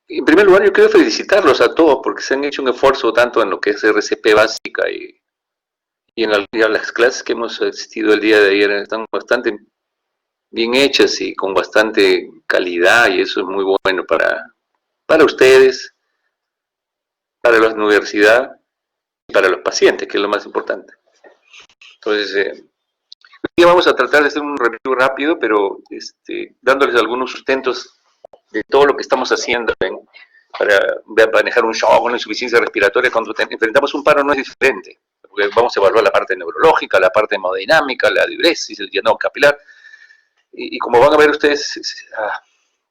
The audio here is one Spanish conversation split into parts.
En primer lugar, yo quiero felicitarlos a todos porque se han hecho un esfuerzo tanto en lo que es RCP básica y en las clases que hemos asistido el día de ayer. Están bastante bien hechas y con bastante calidad, y eso es muy bueno para ustedes, para la universidad y para los pacientes, que es lo más importante. Entonces, hoy vamos a tratar de hacer un review rápido, pero dándoles algunos sustentos de todo lo que estamos haciendo para manejar un shock, una insuficiencia respiratoria. Cuando enfrentamos un paro no es diferente, porque vamos a evaluar la parte neurológica, la parte hemodinámica, la diuresis, el llenado capilar, y como van a ver ustedes,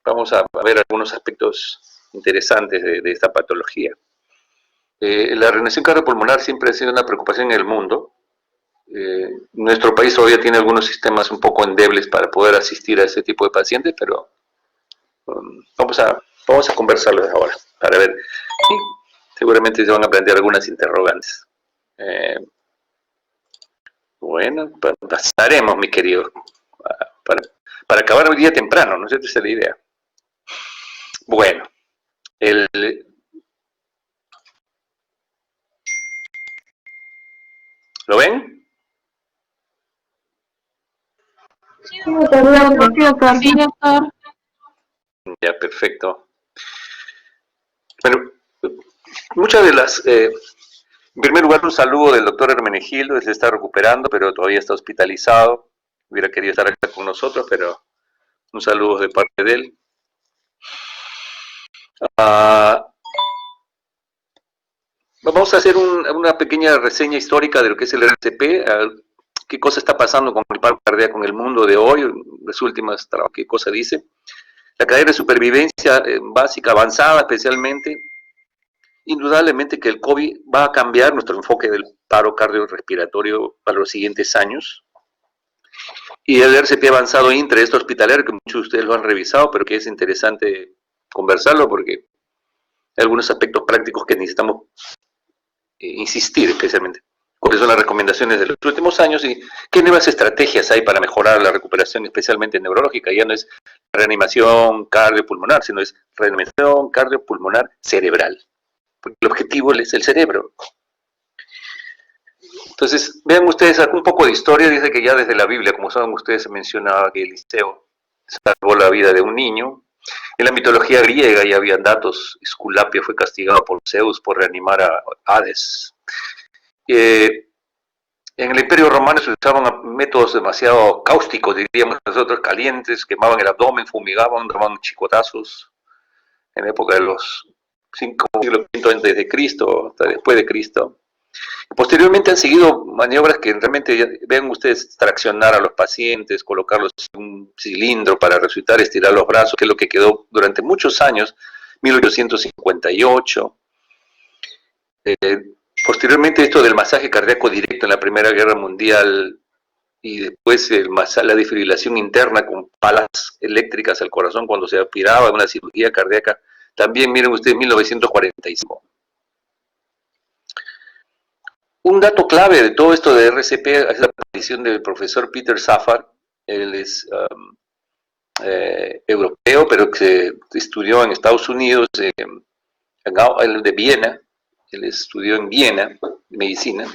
vamos a ver algunos aspectos interesantes de esta patología. La reanimación cardiopulmonar siempre ha sido una preocupación en el mundo. Nuestro país todavía tiene algunos sistemas un poco endebles para poder asistir a ese tipo de pacientes, pero vamos a conversarlos ahora para ver. Y seguramente se van a plantear algunas interrogantes. Bueno, pasaremos, mi querido, para acabar el día temprano, ¿no es cierto? Esa es la idea. Bueno, ¿lo ven? Sí, doctor. Ya, perfecto. Bueno, muchas de las... en primer lugar, un saludo del doctor Hermenegildo. Él se está recuperando, pero todavía está hospitalizado. Hubiera querido estar acá con nosotros, pero un saludo de parte de él. Vamos a hacer una pequeña reseña histórica de lo que es el RCP, qué cosa está pasando con el paro cardíaco en el mundo de hoy, las últimas, qué cosa dice. La cadena de supervivencia básica, avanzada especialmente. Indudablemente que el COVID va a cambiar nuestro enfoque del paro cardiorrespiratorio para los siguientes años. Y el RCP avanzado intra hospitalario, que muchos de ustedes lo han revisado, pero que es interesante conversarlo porque hay algunos aspectos prácticos que necesitamos insistir especialmente. ¿Cuáles son las recomendaciones de los últimos años y qué nuevas estrategias hay para mejorar la recuperación, especialmente neurológica? Ya no es reanimación cardiopulmonar, sino es reanimación cardiopulmonar cerebral, porque el objetivo es el cerebro. Entonces, vean ustedes un poco de historia. Dice que ya desde la Biblia, como saben ustedes, se mencionaba que Eliseo salvó la vida de un niño. En la mitología griega ya habían datos. Esculapio fue castigado por Zeus por reanimar a Hades. En el Imperio Romano se usaban métodos demasiado cáusticos, diríamos nosotros, calientes, quemaban el abdomen, fumigaban, daban chicotazos. En la época de los siglos V antes de Cristo, hasta después de Cristo. Posteriormente han seguido maniobras que realmente, vean ustedes, traccionar a los pacientes, colocarlos en un cilindro para resucitar, estirar los brazos, que es lo que quedó durante muchos años, 1858. Posteriormente esto del masaje cardíaco directo en la Primera Guerra Mundial y después la desfibrilación interna con palas eléctricas al corazón cuando se aspiraba a una cirugía cardíaca, también miren ustedes, 1945. Un dato clave de todo esto de RCP es la aparición del profesor Peter Safar. Él es europeo, pero que estudió en Estados Unidos, de Viena. Él estudió en Viena, medicina,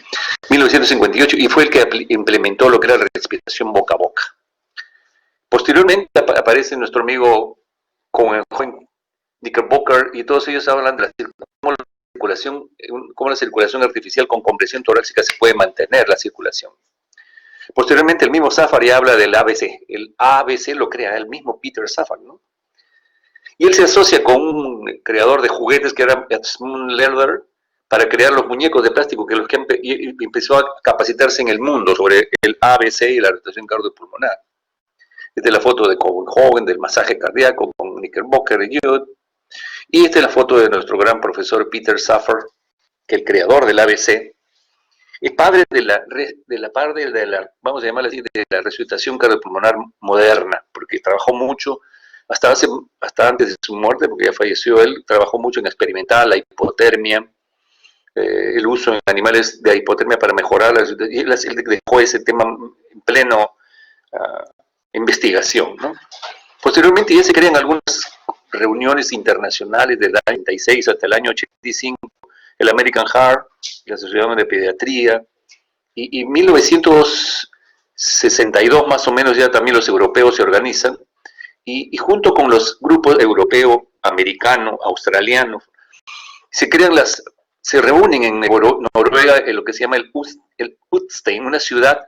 1958, y fue el que implementó lo que era la respiración boca a boca. Posteriormente aparece nuestro amigo Knickerbocker, y todos ellos hablan de cómo la circulación artificial con compresión torácica se puede mantener la circulación. Posteriormente el mismo Safar ya habla del ABC. El ABC lo crea el mismo Peter Safar, ¿no? Y él se asocia con un creador de juguetes que era Edmund Lerner para crear los muñecos de plástico que empezó a capacitarse en el mundo sobre el ABC y la respiración cardiopulmonar. Esta es la foto de Copenhagen, del masaje cardíaco con Knickerbocker y Judd. Y esta es la foto de nuestro gran profesor Peter Safar, que es el creador del ABC, es padre de la vamos a llamarla así, de la resucitación cardiopulmonar moderna, porque trabajó mucho, hasta antes de su muerte, porque ya falleció él, trabajó mucho en experimentar la hipotermia, el uso en animales de hipotermia para mejorar la resucitación, y él dejó ese tema en pleno investigación, ¿no? Posteriormente ya se crean algunas reuniones internacionales del año 86 hasta el año 85, el American Heart, la Asociación de Pediatría, y 1962 más o menos ya también los europeos se organizan, y junto con los grupos europeo, americano, australiano, se reúnen en Noruega en lo que se llama el Utstein, una ciudad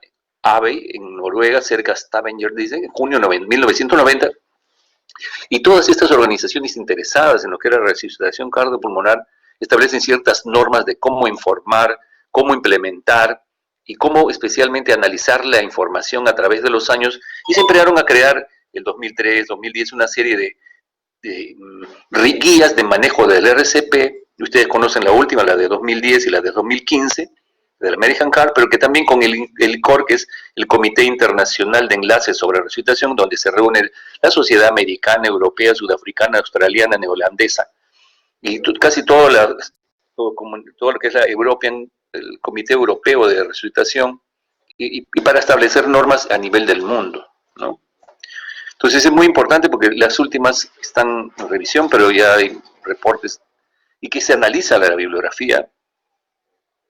ave en Noruega, cerca de Stavanger, dice, en junio de 1990, y todas estas organizaciones interesadas en lo que era la resucitación cardiopulmonar establecen ciertas normas de cómo informar, cómo implementar y cómo especialmente analizar la información a través de los años, y se empezaron a crear el 2003, 2010 una serie de guías de manejo del RCP. Ustedes conocen la última, la de 2010 y la de 2015, del American Heart, pero que también con el COR, que es el Comité Internacional de Enlaces sobre Resucitación, donde se reúne la sociedad americana, europea, sudafricana, australiana, neozelandesa, y casi todo lo que es el Comité Europeo de Resucitación, y para establecer normas a nivel del mundo, ¿no? Entonces es muy importante porque las últimas están en revisión, pero ya hay reportes, y que se analiza la bibliografía,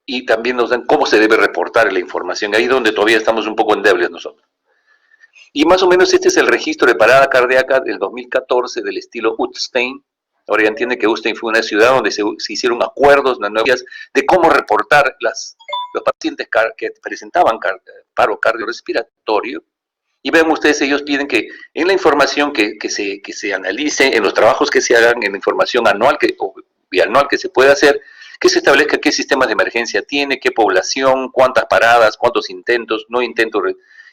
y también nos dan cómo se debe reportar la información, ahí donde todavía estamos un poco endebles nosotros. Y más o menos este es el registro de parada cardíaca del 2014 del estilo Utstein. Ahora ya entiende que Utstein fue una ciudad donde se hicieron acuerdos de cómo reportar los pacientes que presentaban paro cardiorrespiratorio. Y ven ustedes, ellos piden que en la información que se analice, en los trabajos que se hagan, en la información anual o bianual que se pueda hacer, que se establezca qué sistemas de emergencia tiene, qué población, cuántas paradas, cuántos intentos, no intentos.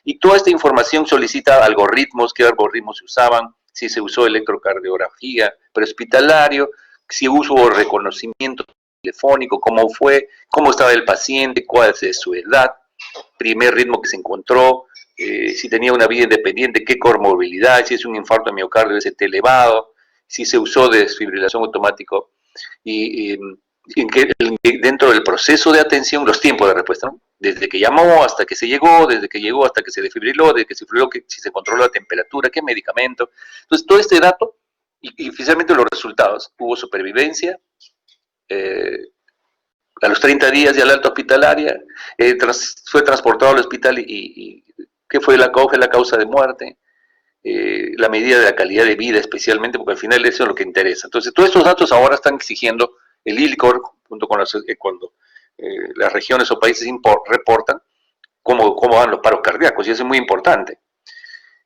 Y toda esta información solicita algoritmos, qué algoritmos se usaban, si se usó electrocardiografía prehospitalario, si hubo reconocimiento telefónico, cómo fue, cómo estaba el paciente, cuál es su edad, primer ritmo que se encontró, si tenía una vida independiente, qué comorbilidad, si es un infarto de miocardio ST elevado, si se usó de desfibrilación automático, y dentro del proceso de atención, los tiempos de respuesta, ¿no? Desde que llamó hasta que se llegó, desde que llegó hasta que se desfibriló, desde que se fibriló, si se controló la temperatura, qué medicamento. Entonces, todo este dato, y oficialmente los resultados, hubo supervivencia, a los 30 días ya la alta hospitalaria, fue transportado al hospital y ¿qué fue la causa de muerte? La medida de la calidad de vida especialmente, porque al final eso es lo que interesa. Entonces, todos estos datos ahora están exigiendo el ILCOR, junto con cuando las regiones o países reportan cómo van los paros cardíacos, y eso es muy importante.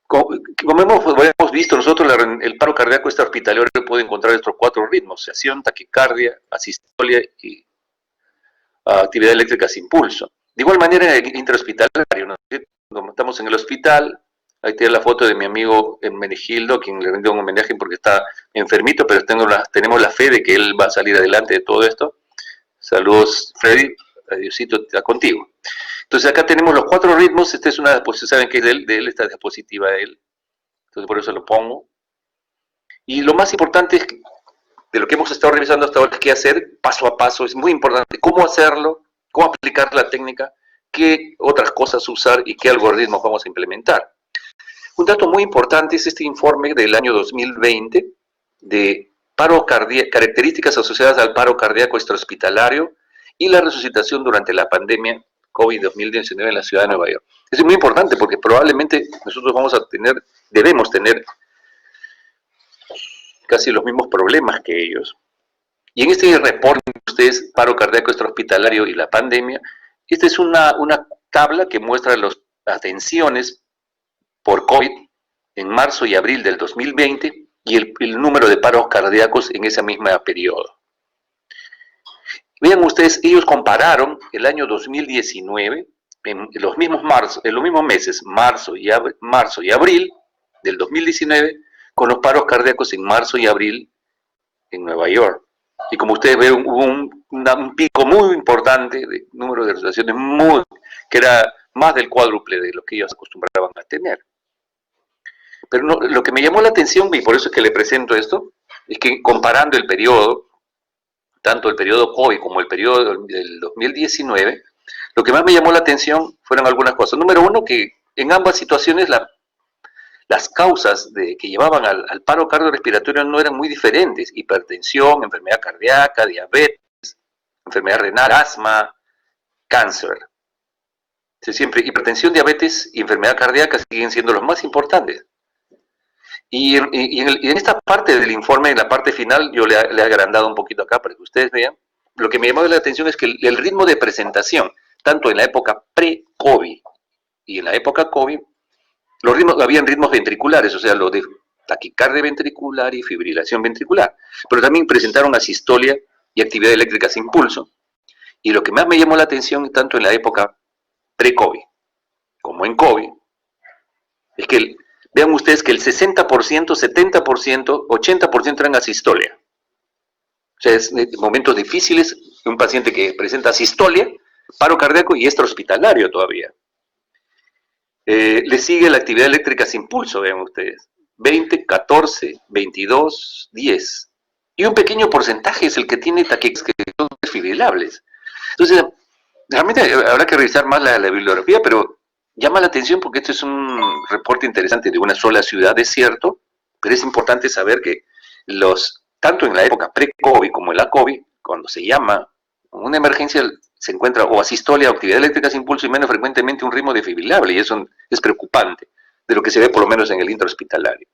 Como hemos visto nosotros, el paro cardíaco extrahospitalario puede encontrar estos 4 ritmos: sedación, taquicardia, asistolia y actividad eléctrica sin pulso. De igual manera, en el intrahospitalario, ¿no? Cuando estamos en el hospital, ahí tiene la foto de mi amigo Menegildo, a quien le rindo un homenaje porque está enfermito, pero tenemos la fe de que él va a salir adelante de todo esto. Saludos, Freddy, adiosito, está contigo. Entonces acá tenemos los 4 ritmos. Esta es una diapositiva, saben que es de él, esta diapositiva de él, entonces por eso lo pongo. Y lo más importante es que, de lo que hemos estado revisando hasta ahora, es qué hacer paso a paso. Es muy importante cómo hacerlo, cómo aplicar la técnica, qué otras cosas usar y qué algoritmos vamos a implementar. Un dato muy importante es este informe del año 2020 de características asociadas al paro cardíaco extrahospitalario y la resucitación durante la pandemia COVID-2019 en la ciudad de Nueva York. Es muy importante porque probablemente nosotros debemos tener casi los mismos problemas que ellos. Y en este reporte, ustedes, paro cardíaco extrahospitalario y la pandemia, esta es una tabla que muestra las atenciones por COVID en marzo y abril del 2020 y el número de paros cardíacos en ese mismo periodo. Vean ustedes, ellos compararon el año 2019, en los mismos meses, marzo y abril del 2019, con los paros cardíacos en marzo y abril en Nueva York. Y como ustedes ven, hubo un pico muy importante de número de resucitaciones, que era más del cuádruple de lo que ellos acostumbraban a tener. Pero no, lo que me llamó la atención, y por eso es que le presento esto, es que comparando el periodo, tanto el periodo COVID como el periodo del 2019, lo que más me llamó la atención fueron algunas cosas. Número uno, que en ambas situaciones las causas que llevaban al paro cardiorrespiratorio no eran muy diferentes: hipertensión, enfermedad cardíaca, diabetes, enfermedad renal, asma, cáncer. Siempre hipertensión, diabetes y enfermedad cardíaca siguen siendo los más importantes. Y en esta parte del informe, en la parte final, yo le he agrandado un poquito acá para que ustedes vean. Lo que me llamó la atención es que el ritmo de presentación, tanto en la época pre-COVID y en la época COVID, habían ritmos ventriculares, o sea, lo de taquicardia ventricular y fibrilación ventricular, pero también presentaron asistolia y actividad eléctrica sin pulso. Y lo que más me llamó la atención, tanto en la época pre-COVID como en COVID, es que vean ustedes que el 60%, 70%, 80% eran asistolia. O sea, es momentos difíciles, un paciente que presenta asistolia, paro cardíaco y extrahospitalario todavía. Le sigue la actividad eléctrica sin pulso, vean ustedes. 20, 14, 22, 10. Y un pequeño porcentaje es el que tiene taquicardias que son desfibrilables. Entonces, realmente habrá que revisar más la bibliografía, pero llama la atención porque este es un reporte interesante de una sola ciudad, es cierto, pero es importante saber que tanto en la época pre-COVID como en la COVID, cuando se llama una emergencia, se encuentra o asistolia o actividad eléctrica sin pulso y menos frecuentemente un ritmo desfibrilable, y eso es preocupante, de lo que se ve por lo menos en el intrahospitalario.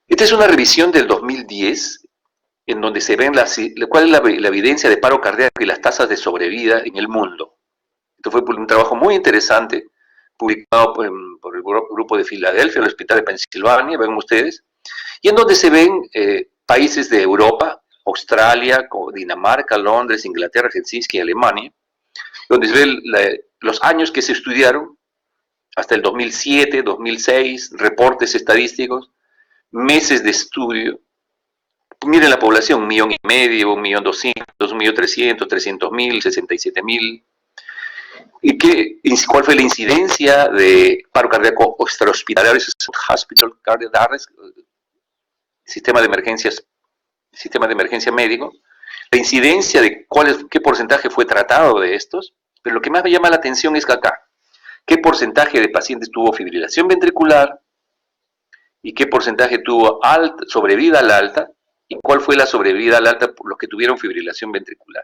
Esta es una revisión del 2010, en donde se ven cuál es la evidencia de paro cardíaco y las tasas de sobrevida en el mundo. Esto fue un trabajo muy interesante, publicado por el grupo de Filadelfia, el Hospital de Pensilvania, ven ustedes, y en donde se ven países de Europa, Australia, Dinamarca, Londres, Inglaterra, Helsinki y Alemania, donde se ven los años que se estudiaron, hasta el 2007, 2006, reportes estadísticos, meses de estudio. Miren la población: 1,5 millones, 1,200,000, 1,300,000, 300,000, 67,000. ¿Y cuál fue la incidencia de paro cardíaco extrahospitalario, hospital cardiac arrest, sistema de emergencia médico? La incidencia de qué porcentaje fue tratado de estos, pero lo que más me llama la atención es que acá, qué porcentaje de pacientes tuvo fibrilación ventricular y qué porcentaje tuvo sobrevida al alta, y cuál fue la sobrevida al alta por los que tuvieron fibrilación ventricular.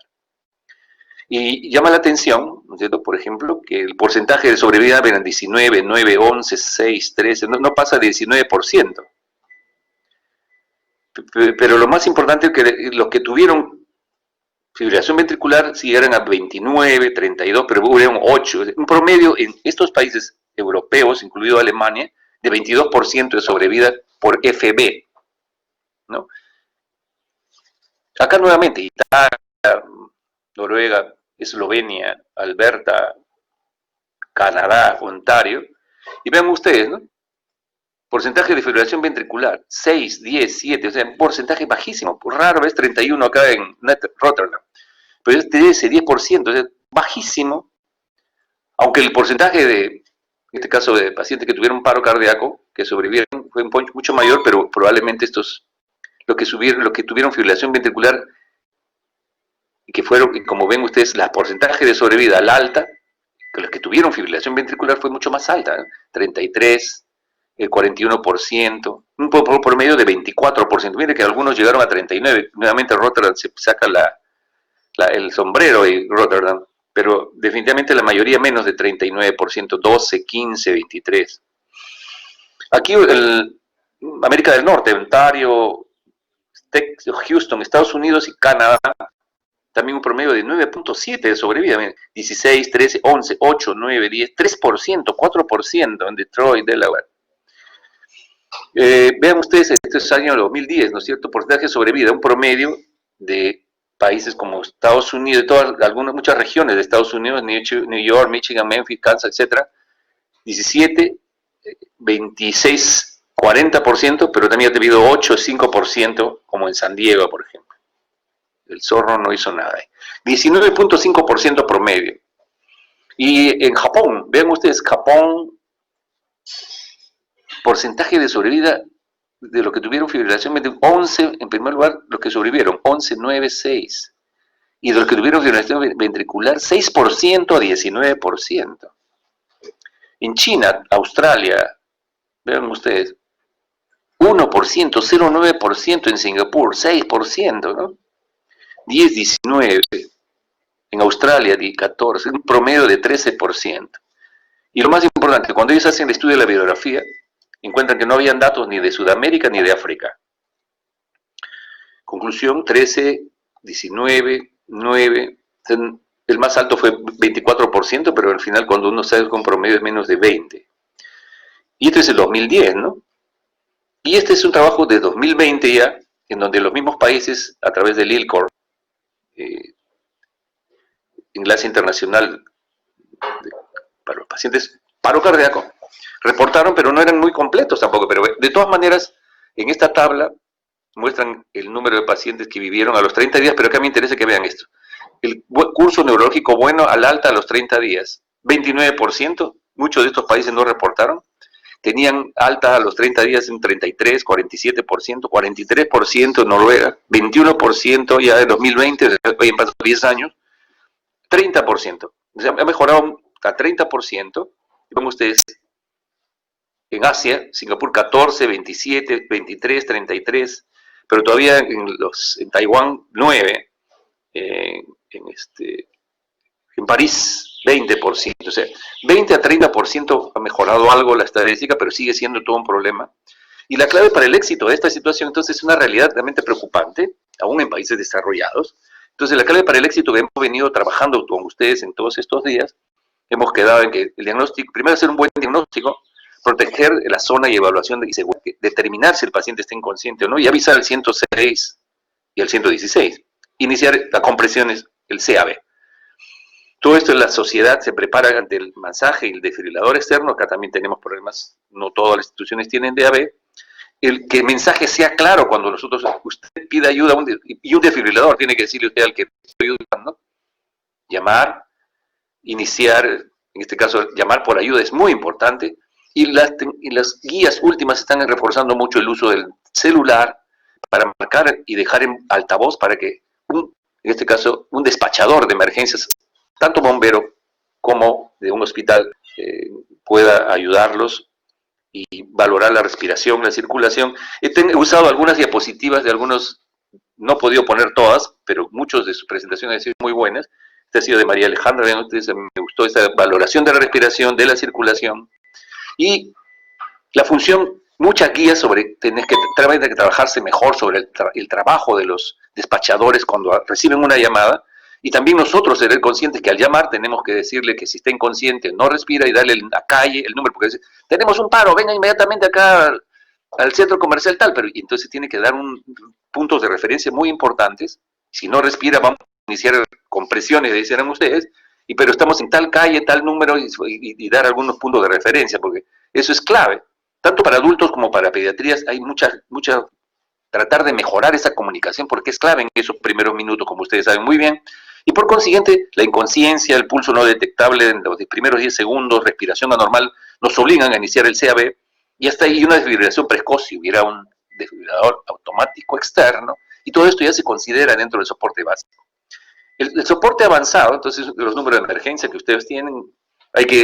Y llama la atención, ¿no es cierto?, por ejemplo, que el porcentaje de sobrevida eran 19, 9, 11, 6, 13, no pasa de 19%. Pero lo más importante es que los que tuvieron fibrilación ventricular sí eran a 29, 32, pero hubieron 8. Un promedio en estos países europeos, incluido Alemania, de 22% de sobrevida por FB, ¿no? Acá nuevamente, Italia, Noruega, Eslovenia, Alberta, Canadá, Ontario, y vean ustedes, ¿no? Porcentaje de fibrilación ventricular, 6, 10, 7, o sea, un porcentaje bajísimo, raro es 31 acá en Rotterdam, pero es de ese 10%, o sea, bajísimo, aunque el porcentaje en este caso de pacientes que tuvieron paro cardíaco, que sobrevivieron, fue mucho mayor, pero probablemente los que tuvieron fibrilación ventricular, y que fueron, como ven ustedes, el porcentaje de sobrevida al alta, que los que tuvieron fibrilación ventricular fue mucho más alta, ¿eh? 33, el 41%, un promedio de 24%. Mire que algunos llegaron a 39%, nuevamente Rotterdam se saca el sombrero de Rotterdam, pero definitivamente la mayoría menos de 39%, 12, 15, 23%. Aquí América del Norte, Ontario, Houston, Estados Unidos y Canadá, también un promedio de 9.7 de sobrevida, 16, 13, 11, 8, 9, 10, 3%, 4% en Detroit, Delaware. Vean ustedes, este es el año 2010, ¿no es cierto? Porcentaje de sobrevida, un promedio de países como Estados Unidos, muchas regiones de Estados Unidos, New York, Michigan, Memphis, Kansas, etc. 17, 26, 40%, pero también ha habido 8, 5%, como en San Diego, por ejemplo. El zorro no hizo nada. 19.5% promedio. Y en Japón, vean ustedes, Japón, porcentaje de sobrevida de los que tuvieron fibrilación ventricular, 11, en primer lugar, los que sobrevivieron, 11, 9, 6. Y de los que tuvieron fibrilación ventricular, 6% a 19%. En China, Australia, Vean ustedes, 1%, 0,9% en Singapur, 6%, ¿no? 10, 19, en Australia 14, un promedio de 13%. Y lo más importante, cuando ellos hacen el estudio de la bibliografía, encuentran que no habían datos ni de Sudamérica ni de África. Conclusión, 13, 19, 9, el más alto fue 24%, pero al final cuando uno sale con promedio es menos de 20. Y este es el 2010, ¿no? Y este es un trabajo de 2020 ya, en donde los mismos países, a través del ILCOR, Enlace Internacional para los Pacientes Paro Cardíaco, reportaron, pero no eran muy completos tampoco, pero de todas maneras, en esta tabla muestran el número de pacientes que vivieron a los 30 días, pero acá me interesa que vean esto. El curso neurológico bueno al alta a los 30 días, 29%, muchos de estos países no reportaron, tenían alta a los 30 días un 33, 47%, 43% en Noruega, 21% ya en 2020, hoy han pasado 10 años, 30%. O sea, ha mejorado a 30%. Como ustedes, en Asia, Singapur 14, 27, 23, 33, pero todavía en Taiwán 9, en París 20%. O sea, 20 a 30% ha mejorado algo la estadística, pero sigue siendo todo un problema. Y la clave para el éxito de esta situación, entonces, es una realidad realmente preocupante, aún en países desarrollados. Entonces, la clave para el éxito que hemos venido trabajando con ustedes en todos estos días, hemos quedado en que el diagnóstico, primero hacer un buen diagnóstico, proteger la zona y evaluación y determinar si el paciente está inconsciente o no, y avisar al 106 y al 116. Iniciar las compresiones, el CAB. Todo esto en la sociedad se prepara ante el masaje y el desfibrilador externo. Acá también tenemos problemas, no todas las instituciones tienen DAB. Que el mensaje sea claro cuando usted pida ayuda, y un desfibrilador tiene que decirle usted al que estoy ayudando, llamar, iniciar, en este caso llamar por ayuda es muy importante, y las guías últimas están reforzando mucho el uso del celular para marcar y dejar en altavoz para que, en este caso, un despachador de emergencias, tanto bombero como de un hospital, pueda ayudarlos y valorar la respiración, la circulación. He usado algunas diapositivas de algunos, no he podido poner todas, pero muchas de sus presentaciones han sido muy buenas. Esta ha sido de María Alejandra, me gustó esta valoración de la respiración, de la circulación, y la función, muchas guías sobre tener que trabajarse mejor sobre el trabajo de los despachadores cuando reciben una llamada, y también nosotros ser conscientes que al llamar tenemos que decirle que si está inconsciente no respira y darle en la calle el número, porque dice, tenemos un paro, venga inmediatamente acá al centro comercial tal, pero entonces tiene que dar puntos de referencia muy importantes. Si no respira vamos a iniciar compresiones, decían ustedes, pero estamos en tal calle, tal número, y dar algunos puntos de referencia, porque eso es clave. Tanto para adultos como para pediatrías hay tratar de mejorar esa comunicación, porque es clave en esos primeros minutos, como ustedes saben muy bien. Y por consiguiente, la inconsciencia, el pulso no detectable en los primeros 10 segundos, respiración anormal, nos obligan a iniciar el CAB, y hasta ahí una desfibrilación precoz, si hubiera un desfibrilador automático externo, y todo esto ya se considera dentro del soporte básico. El soporte avanzado, entonces, los números de emergencia que ustedes tienen,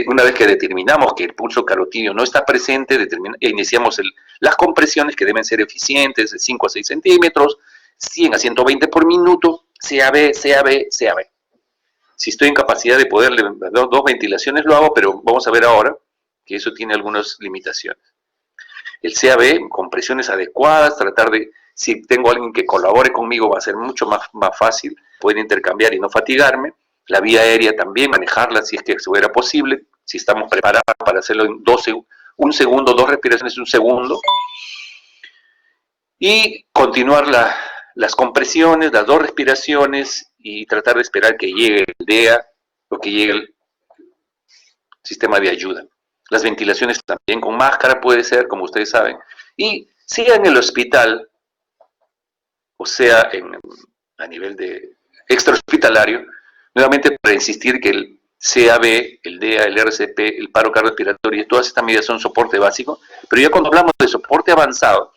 una vez que determinamos que el pulso carotídeo no está presente, iniciamos las compresiones que deben ser eficientes, de 5 a 6 centímetros, 100 a 120 por minuto, CAB, CAB, CAB. Si estoy en capacidad de poderle dar 2 ventilaciones, lo hago, pero vamos a ver ahora que eso tiene algunas limitaciones. El CAB, compresiones adecuadas, tratar de, si tengo a alguien que colabore conmigo, va a ser mucho más fácil, poder intercambiar y no fatigarme. La vía aérea también, manejarla si es que fuera posible, si estamos preparados para hacerlo en 1 segundo, 2 respiraciones en 1 segundo. Y continuar las compresiones, las 2 respiraciones, y tratar de esperar que llegue el DEA o que llegue el sistema de ayuda. Las ventilaciones también con máscara puede ser, como ustedes saben. Y sea en el hospital, o sea a nivel de extrahospitalario, nuevamente para insistir que el CAB, el DEA, el RCP, el paro cardiorrespiratorio, todas estas medidas son soporte básico, pero ya cuando hablamos de soporte avanzado,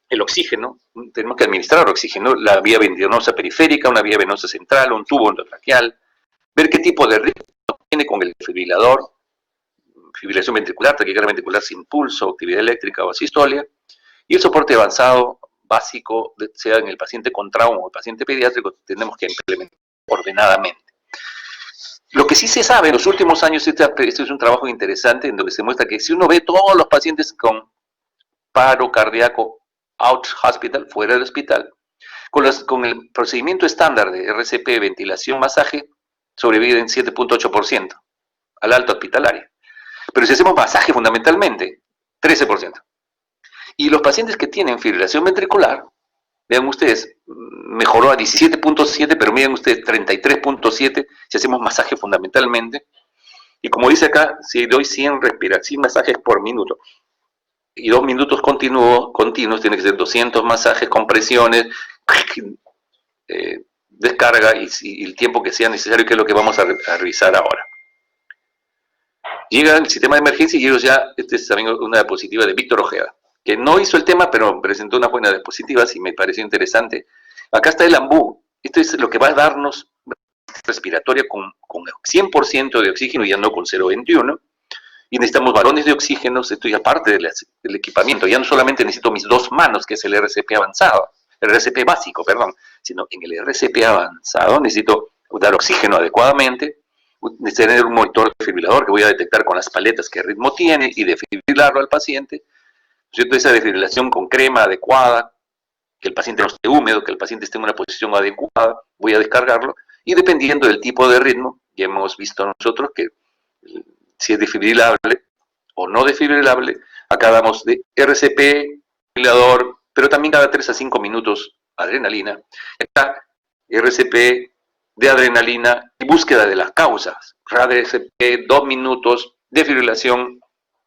el oxígeno, tenemos que administrar oxígeno, la vía venosa periférica, una vía venosa central, un tubo endotraqueal, ver qué tipo de ritmo tiene con el desfibrilador, fibrilación ventricular, taquicardia ventricular sin pulso, actividad eléctrica o asistolia, y el soporte avanzado básico, sea en el paciente con trauma o el paciente pediátrico, tenemos que implementar ordenadamente. Lo que sí se sabe en los últimos años, este es un trabajo interesante en donde se muestra que si uno ve todos los pacientes con paro cardíaco out hospital, fuera del hospital, con el procedimiento estándar de RCP, ventilación, masaje, sobreviven 7.8% al alta hospitalaria. Pero si hacemos masaje fundamentalmente, 13%. Y los pacientes que tienen fibrilación ventricular, vean ustedes, mejoró a 17.7, pero miren ustedes, 33.7 si hacemos masaje fundamentalmente. Y como dice acá, si doy 100 masajes por minuto, y 2 minutos continuos, tiene que ser 200 masajes, compresiones, descarga y el tiempo que sea necesario, que es lo que vamos a revisar ahora. Llega el sistema de emergencia y ellos ya, esta es también una diapositiva de Víctor Ojeda, que no hizo el tema, pero presentó unas buenas diapositivas y me pareció interesante. Acá está el AMBU. Esto es lo que va a darnos respiratoria con 100% de oxígeno, ya no con 0,21. Y necesitamos balones de oxígeno, esto ya parte del equipamiento. Ya no solamente necesito mis 2 manos, que es el RCP avanzado, el RCP básico, perdón, sino en el RCP avanzado necesito dar oxígeno adecuadamente, tener un monitor desfibrilador que voy a detectar con las paletas qué ritmo tiene y desfibrilarlo al paciente. ¿Cierto? Esa desfibrilación con crema adecuada, que el paciente no esté húmedo, que el paciente esté en una posición adecuada, voy a descargarlo, y dependiendo del tipo de ritmo, ya hemos visto nosotros que si es desfibrilable o no desfibrilable, acá damos de RCP, desfibrilador, pero también cada 3 a 5 minutos adrenalina. Acá RCP de adrenalina y búsqueda de las causas. RCP, 2 minutos, desfibrilación.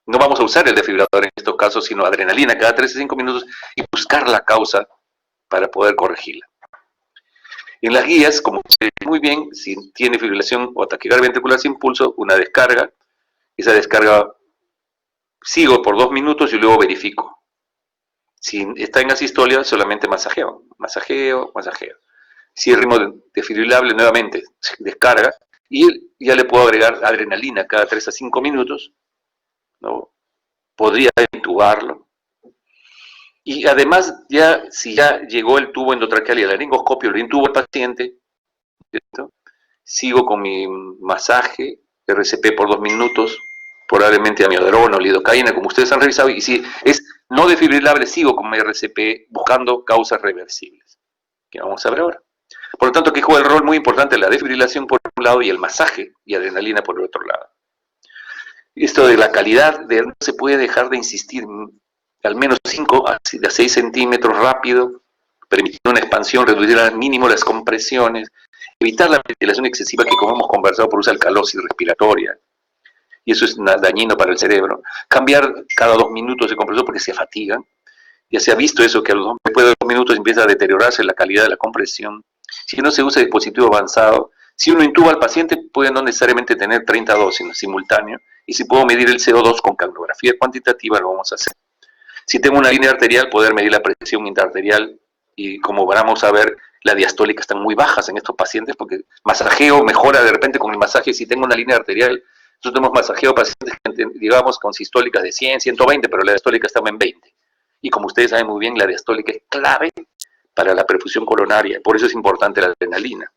No vamos a usar el desfibrilador en estos casos, sino adrenalina cada 3 a 5 minutos y buscar la causa para poder corregirla. En las guías, como se ve muy bien, si tiene fibrilación o taquicardia ventricular sin pulso, una descarga. Esa descarga sigo por 2 minutos y luego verifico. Si está en asistolia, solamente masajeo, masajeo, masajeo. Si el ritmo desfibrilable, nuevamente descarga y ya le puedo agregar adrenalina cada 3 a 5 minutos, ¿no? Podría intubarlo. Y además, ya si ya llegó el tubo endotraqueal y el laringoscopio, lo intubo al paciente, ¿cierto? Sigo con mi masaje, RCP por 2 minutos, probablemente amiodarona o lidocaína, como ustedes han revisado, y si es no desfibrilable, sigo con mi RCP buscando causas reversibles, que vamos a ver ahora. Por lo tanto, aquí juega el rol muy importante la desfibrilación por un lado y el masaje y adrenalina por el otro lado. Esto de la calidad, no se puede dejar de insistir, al menos 5 a 6 centímetros rápido, permitir una expansión, reducir al mínimo las compresiones, evitar la ventilación excesiva que, como hemos conversado, produce alcalosis respiratoria, y eso es dañino para el cerebro. Cambiar cada 2 minutos de compresor porque se fatigan. Ya se ha visto eso, que después de 2 minutos empieza a deteriorarse la calidad de la compresión. Si no se usa dispositivo avanzado, si uno intuba al paciente, puede no necesariamente tener 30 dosis en simultáneo, y si puedo medir el CO2 con capnografía cuantitativa, lo vamos a hacer. Si tengo una línea arterial, poder medir la presión intraarterial, y como vamos a ver, la diastólica están muy bajas en estos pacientes, porque masajeo mejora de repente con el masaje. Si tengo una línea arterial, nosotros hemos masajeado pacientes, digamos, con sistólicas de 100, 120, pero la diastólica estaba en 20. Y como ustedes saben muy bien, la diastólica es clave para la perfusión coronaria, por eso es importante la adrenalina.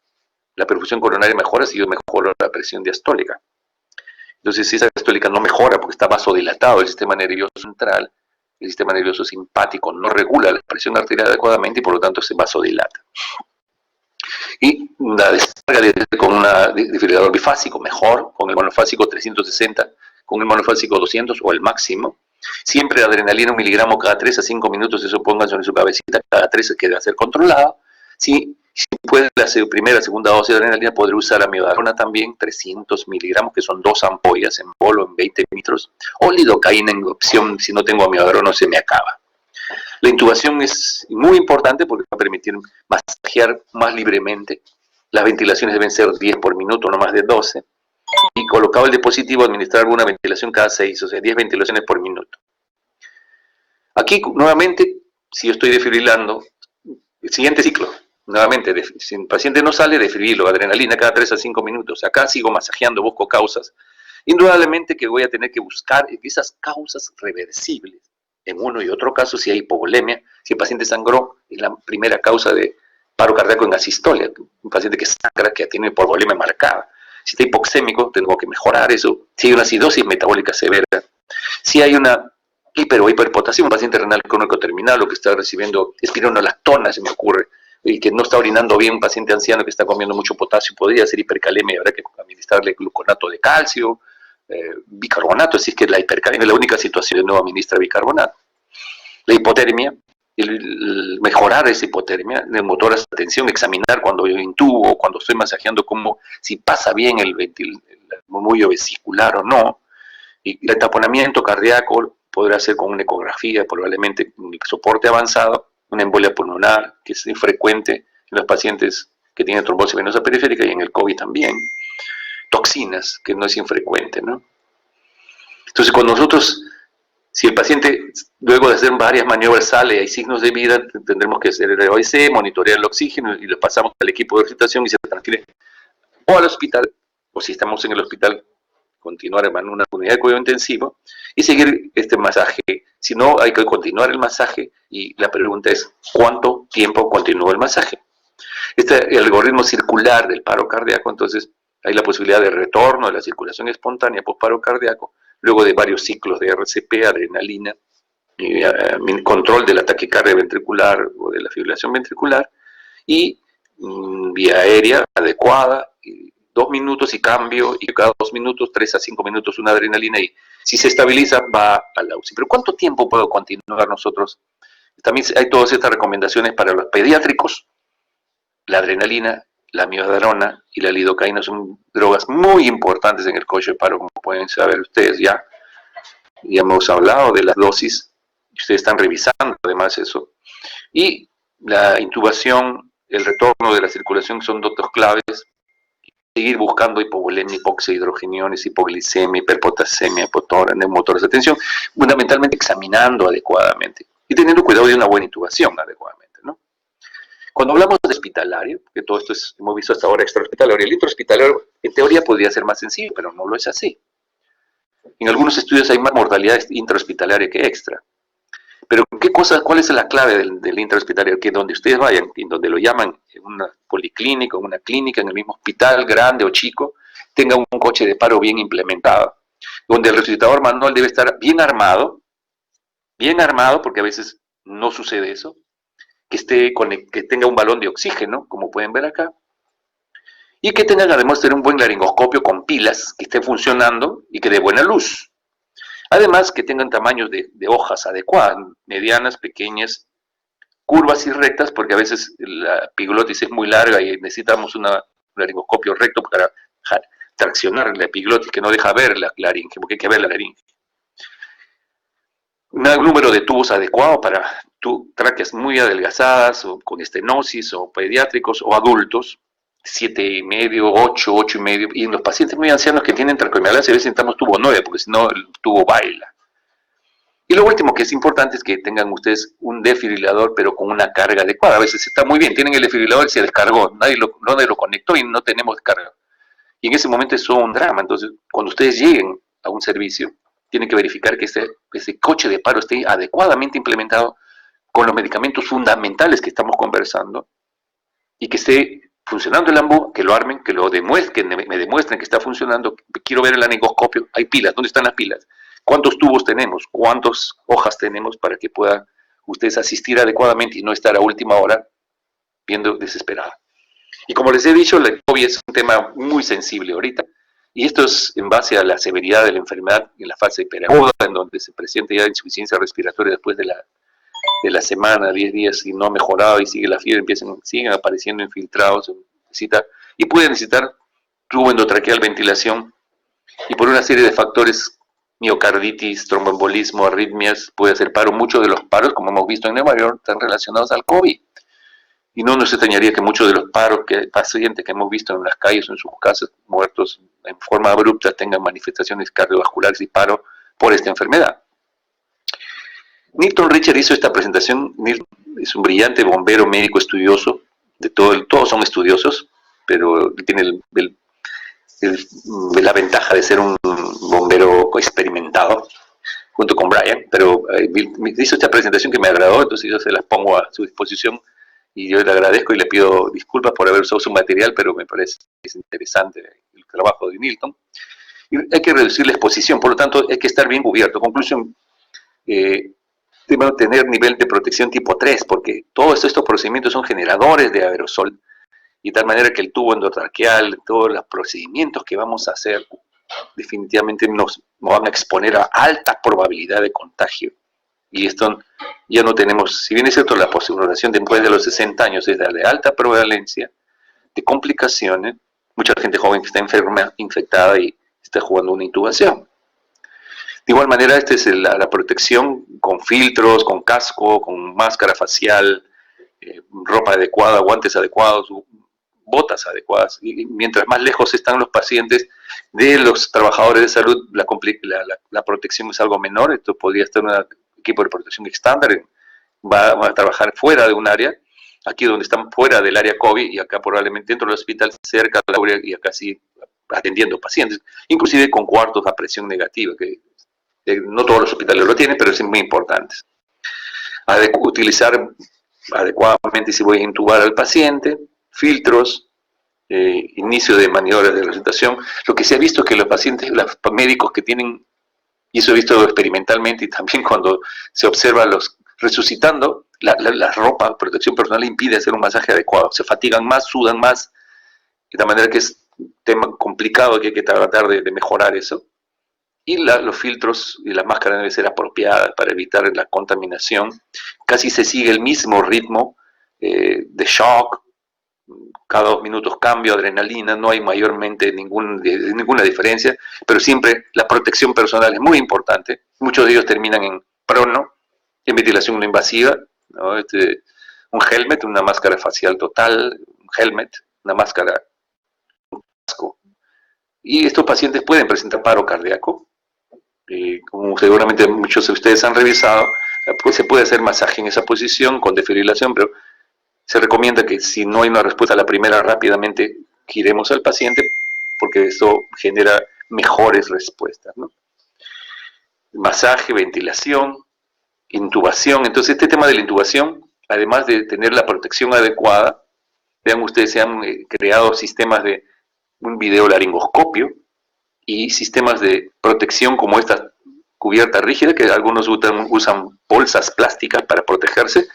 La perfusión coronaria mejora si yo mejoro la presión diastólica. Entonces, si esa diastólica no mejora porque está vasodilatado el sistema nervioso central, el sistema nervioso simpático no regula la presión arterial adecuadamente y por lo tanto se vasodilata. Y la descarga con un desfibrilador bifásico, mejor, con el monofásico 360, con el monofásico 200 o el máximo. Siempre adrenalina 1 miligramo cada 3 a 5 minutos, eso pongan sobre su cabecita, cada 3 que debe ser controlado. Si puede la primera, segunda dosis de adrenalina, podré usar amiodarona también, 300 miligramos, que son 2 ampollas en bolo en 20 litros, o lidocaína en opción, si no tengo amiodarona se me acaba. La intubación es muy importante porque va a permitir masajear más libremente. Las ventilaciones deben ser 10 por minuto, no más de 12. Y colocado el dispositivo, administrar alguna ventilación cada 6, o sea, 10 ventilaciones por minuto. Aquí, nuevamente, si yo estoy desfibrilando, el siguiente ciclo, nuevamente, si el paciente no sale, desfibrilo, adrenalina cada 3 a 5 minutos. Acá sigo masajeando, busco causas. Indudablemente que voy a tener que buscar esas causas reversibles. En uno y otro caso, si hay hipovolemia, si el paciente sangró, es la primera causa de paro cardíaco en asistolia, un paciente que sangra, que tiene hipovolemia marcada. Si está hipoxémico, tengo que mejorar eso. Si hay una acidosis metabólica severa, si hay una hiper o hiperpotasía, un paciente renal crónico terminal o que está recibiendo espironolactona, se me ocurre, y que no está orinando bien, un paciente anciano que está comiendo mucho potasio, podría ser hipercalemia, habrá que administrarle gluconato de calcio, bicarbonato, así es que la hipercalemia es la única situación donde no administra bicarbonato. La hipotermia, mejorar esa hipotermia, neumotoras de tensión, examinar cuando yo intubo, cuando estoy masajeando, como si pasa bien el murmullo vesicular o no. Y el taponamiento cardíaco podrá ser con una ecografía, probablemente un soporte avanzado, una embolia pulmonar, que es infrecuente en los pacientes que tienen trombosis venosa periférica y en el COVID también. Toxinas, que no es infrecuente, ¿no? Entonces, con nosotros, si el paciente, luego de hacer varias maniobras, sale, hay signos de vida, tendremos que hacer el OIC, monitorear el oxígeno y lo pasamos al equipo de resucitación y se transfiere o al hospital, o si estamos en el hospital, continuar en una unidad de cuidado intensivo y seguir este masaje. Si no, hay que continuar el masaje y la pregunta es, ¿cuánto tiempo continúa el masaje? El algoritmo circular del paro cardíaco, entonces, hay la posibilidad de retorno de la circulación espontánea post-paro cardíaco, luego de varios ciclos de RCP, adrenalina, control de la taquicardia ventricular o de la fibrilación ventricular, y vía aérea adecuada, 2 minutos y cambio, y cada 2 minutos, 3 a 5 minutos una adrenalina, y si se estabiliza va a la UCI. Pero ¿cuánto tiempo puedo continuar nosotros? También hay todas estas recomendaciones para los pediátricos. La adrenalina, la miodarona y la lidocaína son drogas muy importantes en el coche de paro, como pueden saber ustedes ya. Ya hemos hablado de las dosis, ustedes están revisando además eso. Y la intubación, el retorno de la circulación son datos claves. Seguir buscando hipovolemia, hipoxia, hidrogeniones, hipoglicemia, hiperpotasemia, neumotoras de tensión, fundamentalmente examinando adecuadamente y teniendo cuidado de una buena intubación adecuadamente, ¿no? Cuando hablamos de hospitalario, que todo esto hemos visto hasta ahora extrahospitalario, el intrahospitalario en teoría podría ser más sencillo, pero no lo es así. En algunos estudios hay más mortalidad intrahospitalaria que extra. Pero ¿cuál es la clave del intrahospitalario? Que donde ustedes vayan, en donde lo llaman en una policlínica, en una clínica, en el mismo hospital, grande o chico, tenga un coche de paro bien implementado, donde el resucitador manual debe estar bien armado, porque a veces no sucede eso, que tenga un balón de oxígeno, como pueden ver acá, y que tengan además un buen laringoscopio con pilas, que esté funcionando y que dé buena luz. Además, que tengan tamaños de hojas adecuadas, medianas, pequeñas, curvas y rectas, porque a veces la epiglotis es muy larga y necesitamos un laringoscopio recto para traccionar la epiglotis, que no deja ver la laringe, porque hay que ver la laringe. Un número de tubos adecuado para tráqueas muy adelgazadas, o con estenosis, o pediátricos, o adultos, 7,5, 8, 8,5, y en los pacientes muy ancianos que tienen traqueomialacia a veces necesitamos tubo 9, porque si no el tubo baila. Y lo último que es importante es que tengan ustedes un desfibrilador, pero con una carga adecuada. A veces está muy bien, tienen el desfibrilador y se descargó, nadie lo conectó y no tenemos carga. Y en ese momento es un drama. Entonces, cuando ustedes lleguen a un servicio, tienen que verificar que ese coche de paro esté adecuadamente implementado con los medicamentos fundamentales que estamos conversando y que esté funcionando el AMBU, que lo armen, que me demuestren que está funcionando. Quiero ver el laringoscopio, hay pilas, ¿dónde están las pilas? ¿Cuántos tubos tenemos? ¿Cuántas hojas tenemos para que puedan ustedes asistir adecuadamente y no estar a última hora viendo desesperada? Y como les he dicho, la COVID es un tema muy sensible ahorita, y esto es en base a la severidad de la enfermedad en la fase hiperaguda, en donde se presenta ya insuficiencia respiratoria después de la semana, 10 días, y no ha mejorado y sigue la fiebre, siguen apareciendo infiltrados, y pueden necesitar tubo endotraqueal, ventilación, y por una serie de factores, miocarditis, tromboembolismo, arritmias, puede hacer paro. Muchos de los paros, como hemos visto en Nueva York, están relacionados al COVID. Y no nos extrañaría que muchos de los pacientes que hemos visto en las calles o en sus casas, muertos en forma abrupta, tengan manifestaciones cardiovasculares y paro por esta enfermedad. Nilton Richard hizo esta presentación. Nilton es un brillante bombero médico estudioso, todos son estudiosos, pero tiene la ventaja de ser un bombero experimentado, junto con Brian, pero me hizo esta presentación que me agradó, entonces yo se las pongo a su disposición y yo le agradezco y le pido disculpas por haber usado su material, pero me parece que es interesante el trabajo de Nilton. Y hay que reducir la exposición, por lo tanto hay que estar bien cubierto. Conclusión, debemos tener nivel de protección tipo 3, porque todos estos procedimientos son generadores de aerosol, y de tal manera que el tubo endotraqueal, todos los procedimientos que vamos a hacer, definitivamente nos van a exponer a alta probabilidad de contagio. Y esto ya no tenemos, si bien es cierto, la posibulación después de los 60 años es de alta prevalencia de complicaciones, mucha gente joven que está enferma, infectada y está jugando una intubación. De igual manera, esta es la protección con filtros, con casco, con máscara facial, ropa adecuada, guantes adecuados, botas adecuadas. Y mientras más lejos están los pacientes de los trabajadores de salud, la protección es algo menor. Esto podría estar en un equipo de protección estándar, va a trabajar fuera de un área, aquí donde están fuera del área COVID, y acá probablemente dentro del hospital, cerca de la área, y acá sí atendiendo pacientes, inclusive con cuartos a presión negativa, que no todos los hospitales lo tienen, pero son muy importantes. Utilizar adecuadamente si voy a intubar al paciente, filtros, inicio de maniobras de resucitación. Lo que se ha visto es que los pacientes, los médicos que tienen, y eso he visto experimentalmente y también cuando se observa los resucitando, la ropa, protección personal impide hacer un masaje adecuado. Se fatigan más, sudan más, de tal manera que es un tema complicado que hay que tratar de mejorar eso. Y los filtros y las máscaras deben ser apropiadas para evitar la contaminación. Casi se sigue el mismo ritmo de shock, cada 2 minutos cambio, adrenalina, no hay mayormente ninguna diferencia, pero siempre la protección personal es muy importante. Muchos de ellos terminan en prono, en ventilación no invasiva, ¿no? Un helmet, una máscara facial total, un helmet, una máscara, un casco. Y estos pacientes pueden presentar paro cardíaco. Como seguramente muchos de ustedes han revisado, pues se puede hacer masaje en esa posición con desfibrilación, pero se recomienda que si no hay una respuesta a la primera, rápidamente giremos al paciente, porque esto genera mejores respuestas, ¿no? Masaje, ventilación, intubación. Entonces, este tema de la intubación, además de tener la protección adecuada, vean ustedes, se han creado sistemas de un videolaringoscopio y sistemas de protección como esta cubierta rígida, que algunos usan bolsas plásticas para protegerse,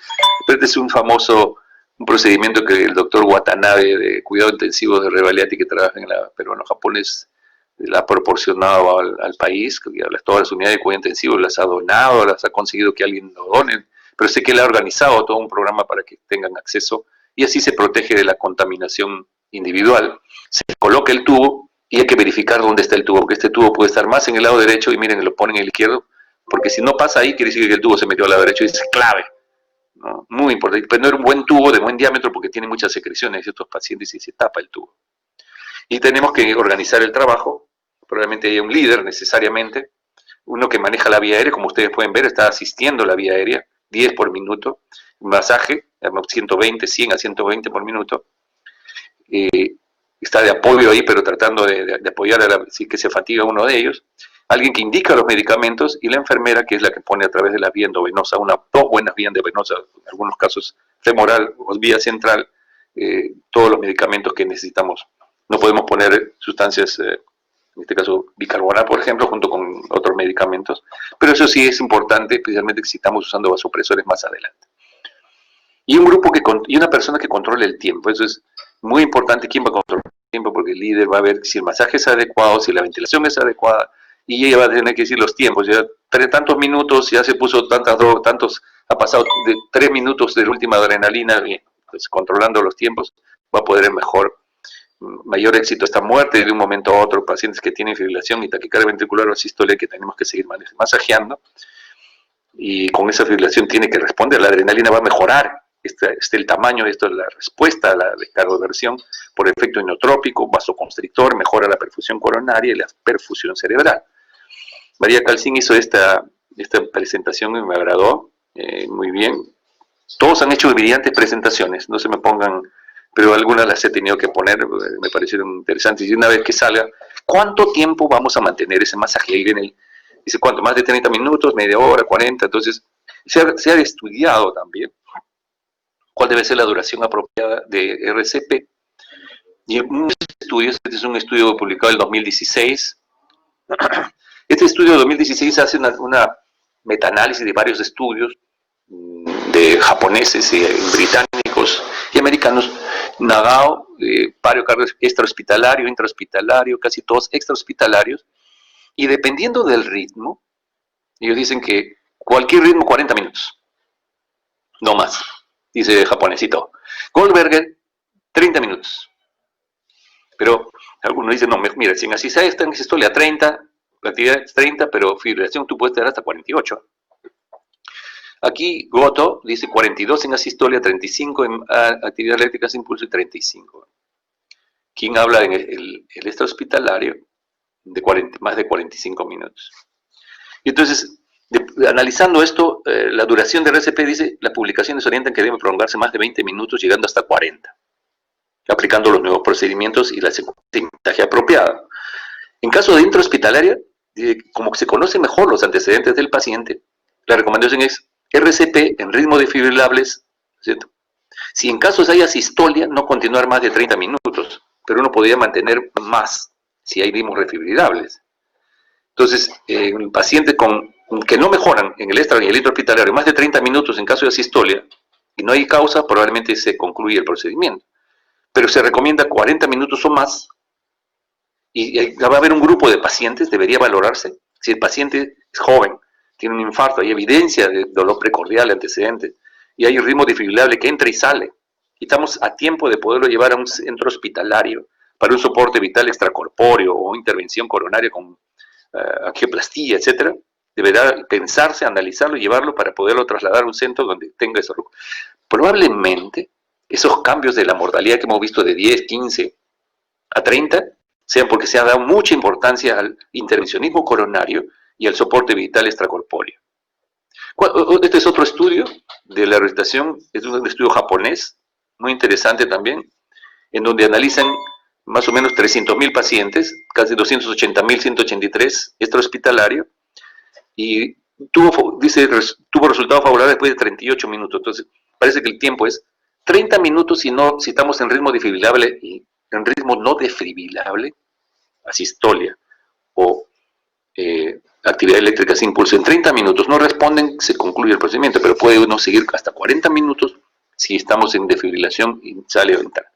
pero este es un procedimiento que el doctor Watanabe de cuidado intensivo de Revalliati, que trabaja en la peruano-japonés, la ha proporcionado al país, que todas las unidades de cuidado intensivo las ha donado, las ha conseguido que alguien lo done, pero sé que él ha organizado todo un programa para que tengan acceso y así se protege de la contaminación individual. Se coloca el tubo y hay que verificar dónde está el tubo, porque este tubo puede estar más en el lado derecho y miren, lo ponen en el izquierdo, porque si no pasa ahí, quiere decir que el tubo se metió al lado derecho y es clave, ¿no? Muy importante. Pero no era un buen tubo de buen diámetro porque tiene muchas secreciones de estos pacientes y se tapa el tubo. Y tenemos que organizar el trabajo, probablemente haya un líder necesariamente, uno que maneja la vía aérea, como ustedes pueden ver, está asistiendo a la vía aérea, 10 por minuto, masaje, 120, 100 a 120 por minuto, está de apoyo ahí, pero tratando de apoyar si que se fatiga uno de ellos, alguien que indica los medicamentos y la enfermera que es la que pone a través de la vía endovenosa, dos buenas vías endovenosas, en algunos casos femoral o vía central, todos los medicamentos que necesitamos. No podemos poner sustancias, en este caso bicarbonato, por ejemplo, junto con otros medicamentos, pero eso sí es importante, especialmente si estamos usando vasopresores más adelante. Y una persona que controle el tiempo, eso es muy importante. ¿Quién va a controlar el tiempo? Porque el líder va a ver si el masaje es adecuado, si la ventilación es adecuada, y ella va a tener que decir los tiempos. Ya tantos minutos, ya se puso tantas drogas, ha pasado de 3 minutos de la última adrenalina, bien, pues controlando los tiempos va a poder mayor éxito esta muerte de un momento a otro, pacientes que tienen fibrilación y taquicardia ventricular o sístole que tenemos que seguir masajeando, y con esa fibrilación tiene que responder, la adrenalina va a mejorar. El tamaño, esto es la respuesta a la descargoversión por efecto inotrópico, vasoconstrictor, mejora la perfusión coronaria y la perfusión cerebral. María Calcín hizo esta presentación y me agradó muy bien. Todos han hecho brillantes presentaciones, no se me pongan pero algunas las he tenido que poner, me parecieron interesantes. Y una vez que salga, ¿cuánto tiempo vamos a mantener ese masaje? Ahí viene dice, ¿cuánto? Más de 30 minutos, media hora, 40. Entonces, se ha estudiado también cuál debe ser la duración apropiada de RCP. Y un estudio, este es un estudio publicado en 2016. Este estudio de 2016 hace una metaanálisis de varios estudios de japoneses, británicos y americanos. Nagao, pario extrahospitalario, intrahospitalario, casi todos extrahospitalarios, y dependiendo del ritmo, ellos dicen que cualquier ritmo 40 minutos, no más, dice el japonesito. Goldberger, 30 minutos. Pero algunos dicen, no, mira, si en así está en sistolia 30, la actividad es 30, pero fibrilación tú puedes tener hasta 48. Aquí Goto dice 42 en asistolia, 35 en actividad eléctrica sin pulso y 35. ¿Quién habla en el extrahospitalario? De más de 45 minutos. Y entonces, analizando esto, la duración de RCP dice, las publicaciones orientan que debe prolongarse más de 20 minutos, llegando hasta 40, aplicando los nuevos procedimientos y la secuencia de montaje apropiada. En caso de intrahospitalaria, como que se conocen mejor los antecedentes del paciente, la recomendación es RCP en ritmo defibrilables, ¿cierto? Si en casos hay asistolia, no continuar más de 30 minutos, pero uno podría mantener más si hay ritmos refibrilables. Entonces, un paciente que no mejoran en el extra y el intrahospitalario más de 30 minutos en caso de asistolia, y no hay causa, probablemente se concluye el procedimiento. Pero se recomienda 40 minutos o más, y va a haber un grupo de pacientes, debería valorarse, si el paciente es joven, tiene un infarto, hay evidencia de dolor precordial antecedente, y hay un ritmo defibrilable que entra y sale, y estamos a tiempo de poderlo llevar a un centro hospitalario para un soporte vital extracorpóreo o intervención coronaria con angioplastía, etcétera, deberá pensarse, analizarlo y llevarlo para poderlo trasladar a un centro donde tenga eso. Probablemente esos cambios de la mortalidad que hemos visto de 10, 15 a 30 sean porque se ha dado mucha importancia al intervencionismo coronario y al soporte vital extracorpóreo. Este es otro estudio de la resucitación, es un estudio japonés, muy interesante también, en donde analizan más o menos 300.000 pacientes, casi 280.183 extrahospitalario, y tuvo resultados favorables después de 38 minutos. Entonces, parece que el tiempo es 30 minutos si estamos en ritmo defibrilable y en ritmo no defibrilable, asistolia o actividad eléctrica sin pulso. En 30 minutos no responden, se concluye el procedimiento, pero puede uno seguir hasta 40 minutos si estamos en defibrilación y sale a ventana.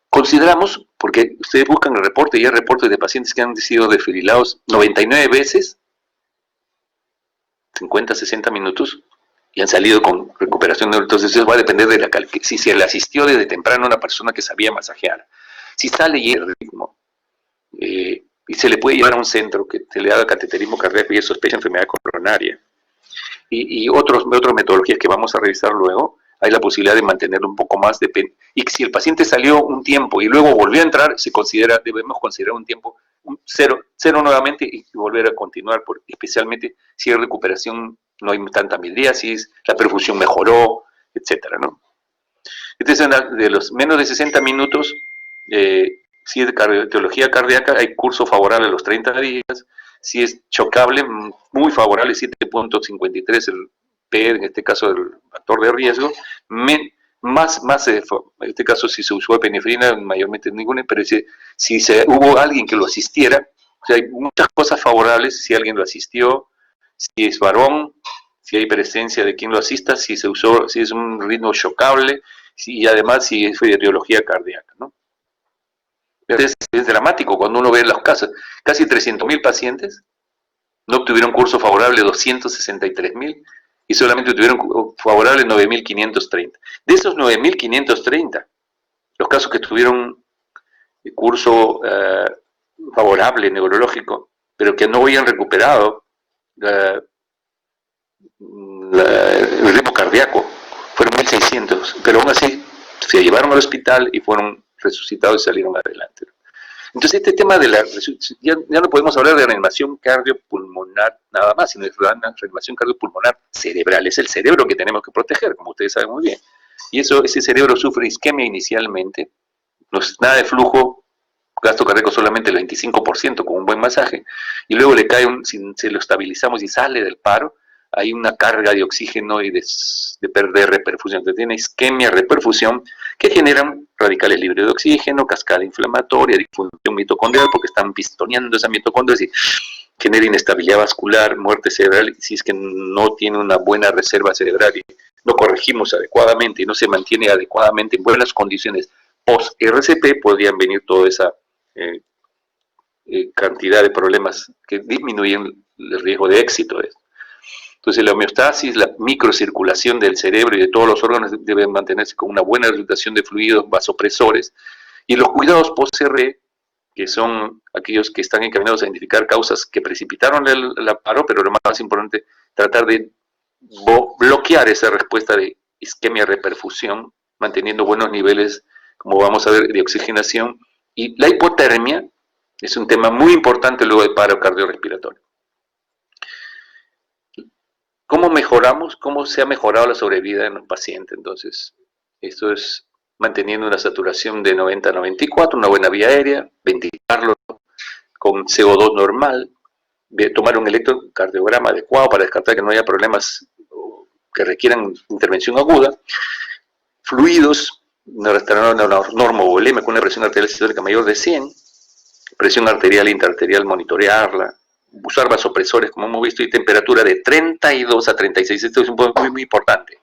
Consideramos, porque ustedes buscan el reporte y hay reportes de pacientes que han sido defibrilados 99 veces, 50, 60 minutos, y han salido con recuperación. Entonces eso va a depender de si se le asistió desde temprano a una persona que sabía masajear. Si está leyendo el ritmo, y se le puede llevar a un centro que se le haga cateterismo cardíaco y es sospecha de enfermedad coronaria. Y otras metodologías que vamos a revisar luego, hay la posibilidad de mantener un poco más de y si el paciente salió un tiempo y luego volvió a entrar, debemos considerar un tiempo cero nuevamente y volver a continuar, especialmente si hay recuperación, no hay tanta midriasis, la perfusión mejoró, etcétera, ¿no? Entonces, de los menos de 60 minutos, si es de cardiología cardíaca, hay curso favorable a los 30 días. Si es chocable, muy favorable, 7.53 el P, en este caso el factor de riesgo. En este caso si se usó epinefrina, mayormente ninguna, pero si hubo alguien que lo asistiera, o sea, hay muchas cosas favorables si alguien lo asistió, si es varón, si hay presencia de quien lo asista, si es un ritmo chocable, y además si es etiología cardíaca, ¿no? Es dramático cuando uno ve los casos. Casi 300.000 pacientes no obtuvieron curso favorable 263.000 y solamente tuvieron favorable 9.530. De esos 9.530, los casos que tuvieron curso favorable neurológico, pero que no habían recuperado el ritmo cardíaco, fueron 1.600, pero aún así se llevaron al hospital y fueron resucitados y salieron adelante. Entonces este tema de ya no podemos hablar de reanimación cardiopulmonar nada más, sino de reanimación cardiopulmonar cerebral. Es el cerebro que tenemos que proteger, como ustedes saben muy bien. Y ese cerebro sufre isquemia inicialmente, no es nada de flujo, gasto cardíaco solamente el 25% con un buen masaje, y luego le cae, si se lo estabilizamos y sale del paro, hay una carga de oxígeno y de perder reperfusión. Entonces tiene isquemia, reperfusión, que generan radicales libres de oxígeno, cascada inflamatoria, disfunción mitocondrial, porque están pistoneando esa mitocondria y genera inestabilidad vascular, muerte cerebral, si es que no tiene una buena reserva cerebral y no corregimos adecuadamente y no se mantiene adecuadamente en buenas condiciones post-RCP, podrían venir toda esa cantidad de problemas que disminuyen el riesgo de éxito. Entonces la homeostasis, la microcirculación del cerebro y de todos los órganos deben mantenerse con una buena circulación de fluidos vasopresores, y los cuidados post-RE, que son aquellos que están encaminados a identificar causas que precipitaron el paro, pero lo más importante, tratar de bloquear esa respuesta de isquemia-reperfusión, manteniendo buenos niveles, como vamos a ver, de oxigenación. Y la hipotermia es un tema muy importante luego del paro cardiorrespiratorio. ¿Cómo mejoramos? ¿Cómo se ha mejorado la sobrevida en los pacientes? Entonces, esto es manteniendo una saturación de 90 a 94, una buena vía aérea, ventilarlo con CO2 normal, tomar un electrocardiograma adecuado para descartar que no haya problemas que requieran intervención aguda, fluidos, una normovolema con una presión arterial sistólica mayor de 100, presión arterial e intraarterial monitorearla, usar vasopresores, como hemos visto, y temperatura de 32 a 36. Esto es un punto muy, muy importante.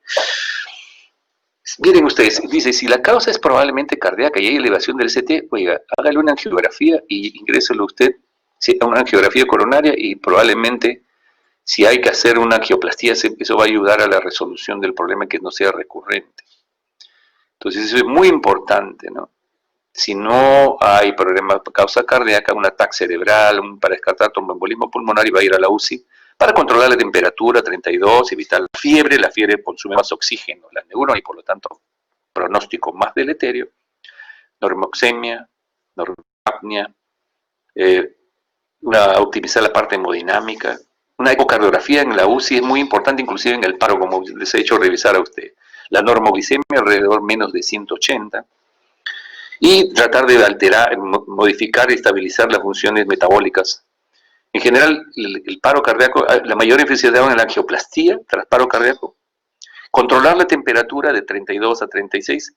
Miren ustedes, dice, si la causa es probablemente cardíaca y hay elevación del CT, oiga, hágale una angiografía y ingréselo usted a una angiografía coronaria, y probablemente, si hay que hacer una angioplastía, eso va a ayudar a la resolución del problema, que no sea recurrente. Entonces eso es muy importante, ¿no? Si no hay problema causa cardíaca, un ataque cerebral, para descartar tromboembolismo pulmonar, y va a ir a la UCI para controlar la temperatura, 32, evitar la fiebre consume más oxígeno, las neuronas, y por lo tanto pronóstico más deleterio, normoxemia, normapnea, optimizar la parte hemodinámica. Una ecocardiografía en la UCI es muy importante, inclusive en el paro, como les he hecho revisar a usted. La normoglicemia alrededor menos de 180, y tratar de alterar, modificar y estabilizar las funciones metabólicas. En general, el paro cardíaco, la mayor eficiencia en la angioplastía tras paro cardíaco, controlar la temperatura de 32 a 36,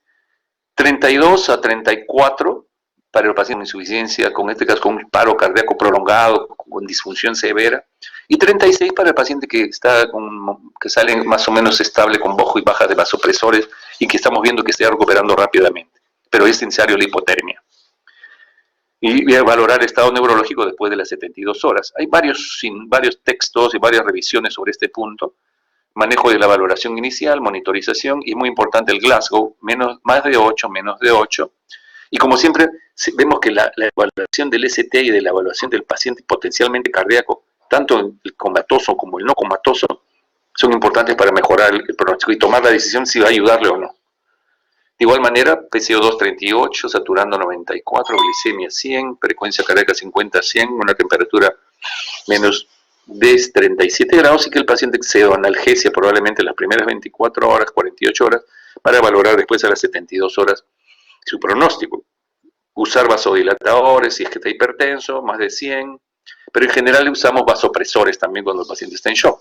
32 a 34 para el paciente con insuficiencia, con este caso con un paro cardíaco prolongado, con disfunción severa, y 36 para el paciente que sale más o menos estable con bajo y baja de vasopresores y que estamos viendo que está recuperando rápidamente, pero es necesario la hipotermia. Y valorar el estado neurológico después de las 72 horas. Hay varios textos y varias revisiones sobre este punto. Manejo de la valoración inicial, monitorización, y muy importante el Glasgow, más de 8, menos de 8. Y como siempre, vemos que la evaluación del ST y de la evaluación del paciente potencialmente cardíaco, tanto el comatoso como el no comatoso, son importantes para mejorar el pronóstico y tomar la decisión si va a ayudarle o no. De igual manera, PCO2 38, saturando 94, glicemia 100, frecuencia cardíaca 50-100, una temperatura menos de 37 grados, y que el paciente exceda analgesia probablemente en las primeras 24 horas, 48 horas, para valorar después a las 72 horas su pronóstico. Usar vasodilatadores si es que está hipertenso, más de 100, pero en general usamos vasopresores también cuando el paciente está en shock.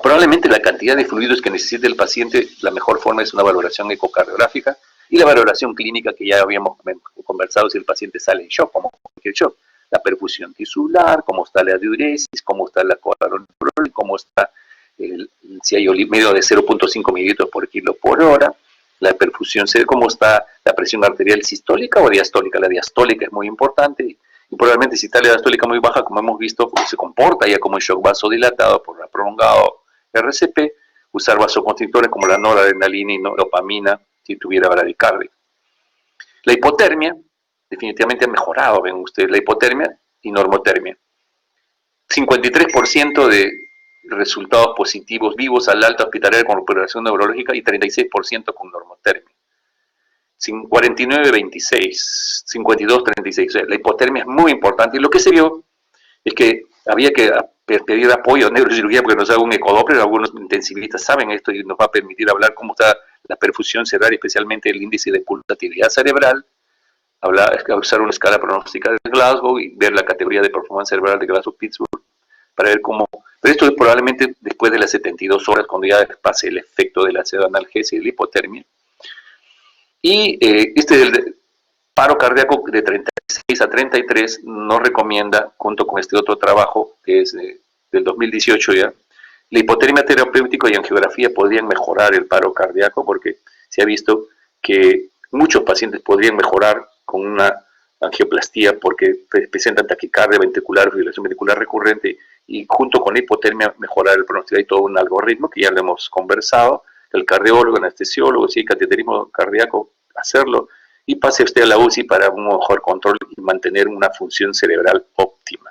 Probablemente la cantidad de fluidos que necesite el paciente, la mejor forma es una valoración ecocardiográfica, y la valoración clínica que ya habíamos conversado si el paciente sale en shock, como cualquier shock. La perfusión tisular, cómo está la diuresis, cómo está la coagulación, cómo está si hay medio de 0.5 mililitros por kilo por hora, la perfusión, cómo está la presión arterial sistólica o diastólica. La diastólica es muy importante, y probablemente si está la diastólica muy baja, como hemos visto, pues se comporta ya como un shock vasodilatado por la prolongado RCP, usar vasoconstrictores como la noradrenalina y dopamina si tuviera bradicardia. La hipotermia definitivamente ha mejorado, ven ustedes, la hipotermia y normotermia. 53% de resultados positivos vivos al alta hospitalaria con recuperación neurológica y 36% con normotermia. 49-26, 52-36. La hipotermia es muy importante, y lo que se vio es que había que pedir apoyo a neurocirugía porque nos haga un ecodoppler. Algunos intensivistas saben esto y nos va a permitir hablar cómo está la perfusión cerebral, especialmente el índice de pulsatividad cerebral, usar una escala pronóstica de Glasgow y ver la categoría de performance cerebral de Glasgow-Pittsburgh para ver cómo. Pero esto es probablemente después de las 72 horas, cuando ya pase el efecto de la pseudoanalgesia y la hipotermia. Y el paro cardíaco de 36 a 33 nos recomienda, junto con este otro trabajo que es del 2018 ya, la hipotermia terapéutica y angiografía podrían mejorar el paro cardíaco, porque se ha visto que muchos pacientes podrían mejorar con una angioplastía porque presentan taquicardia ventricular, fibrilación ventricular recurrente, y junto con la hipotermia mejorar el pronóstico. Hay todo un algoritmo que ya lo hemos conversado, el cardiólogo, el anestesiólogo, si hay cateterismo cardíaco, hacerlo, y pase usted a la UCI para un mejor control y mantener una función cerebral óptima.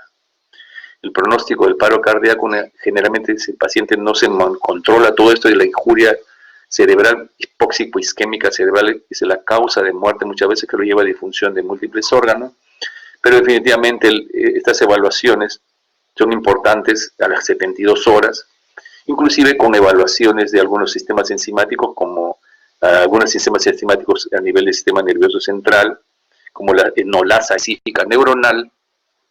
El pronóstico del paro cardíaco, generalmente si el paciente no se controla todo esto de la injuria cerebral, hipóxico-isquémica cerebral, es la causa de muerte muchas veces, que lo lleva a disfunción de múltiples órganos, pero definitivamente estas evaluaciones son importantes a las 72 horas, inclusive con evaluaciones de algunos sistemas enzimáticos, como algunos sistemas enzimáticos a nivel del sistema nervioso central, como la enolasa específica neuronal,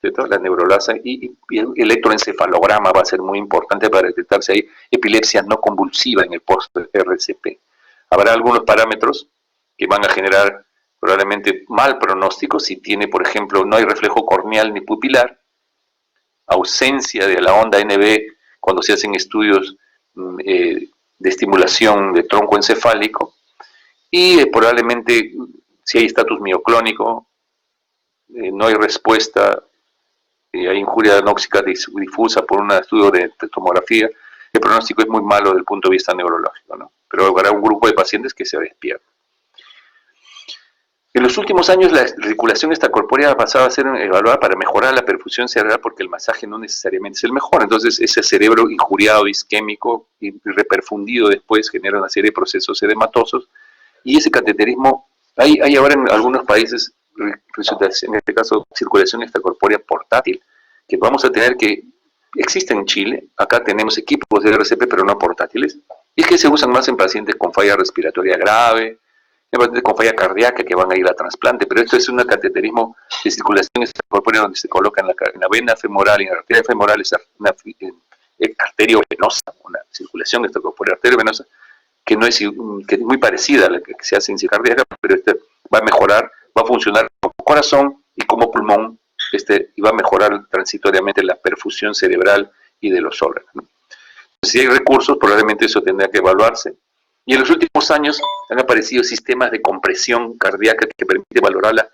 ¿cierto? La neurolasa, y el electroencefalograma va a ser muy importante para detectar si hay epilepsia no convulsiva en el post-RCP. Habrá algunos parámetros que van a generar probablemente mal pronóstico si tiene, por ejemplo, no hay reflejo corneal ni pupilar, ausencia de la onda NB cuando se hacen estudios de estimulación de tronco encefálico, y probablemente si hay estatus mioclónico, no hay respuesta, hay injuria anóxica difusa por un estudio de tomografía, el pronóstico es muy malo desde el punto de vista neurológico, ¿no? Pero habrá un grupo de pacientes que se despiertan. En los últimos años la circulación extracorpórea ha pasado a ser evaluada para mejorar la perfusión cerebral, porque el masaje no necesariamente es el mejor. Entonces ese cerebro injuriado, isquémico y reperfundido después genera una serie de procesos edematosos, y ese cateterismo, hay ahora en algunos países, en este caso circulación extracorpórea portátil, que vamos a tener que, existe en Chile, acá tenemos equipos de RCP pero no portátiles, y es que se usan más en pacientes con falla respiratoria grave, en pacientes con falla cardíaca que van a ir a trasplante, pero esto es un cateterismo de circulación extracorpórea donde se coloca en la vena femoral y en la arteria femoral, es una arteria venosa, una circulación extracorpórea arteriovenosa, que no es, que es muy parecida a la que se hace en cirugía cardíaca, pero va a mejorar, va a funcionar como corazón y como pulmón, y va a mejorar transitoriamente la perfusión cerebral y de los órganos, ¿no? Si hay recursos, probablemente eso tendrá que evaluarse. Y en los últimos años han aparecido sistemas de compresión cardíaca que permiten valorar la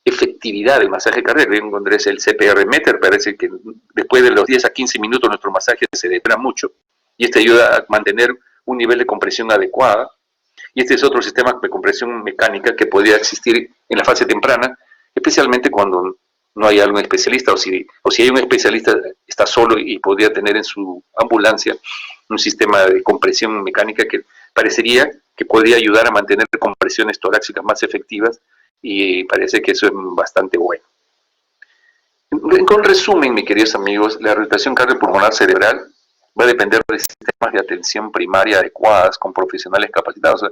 efectividad del masaje cardíaco. Encontré el CPR-Meter, parece que después de los 10 a 15 minutos nuestro masaje se degrada mucho, y este ayuda a mantener un nivel de compresión adecuada. Y este es otro sistema de compresión mecánica que podría existir en la fase temprana, especialmente cuando no hay algún especialista, o si hay un especialista, está solo y podría tener en su ambulancia un sistema de compresión mecánica que parecería que podría ayudar a mantener compresiones torácicas más efectivas, y parece que eso es bastante bueno. Con resumen, mis queridos amigos, la rehabilitación cardiopulmonar cerebral va a depender de sistemas de atención primaria adecuadas, con profesionales capacitados.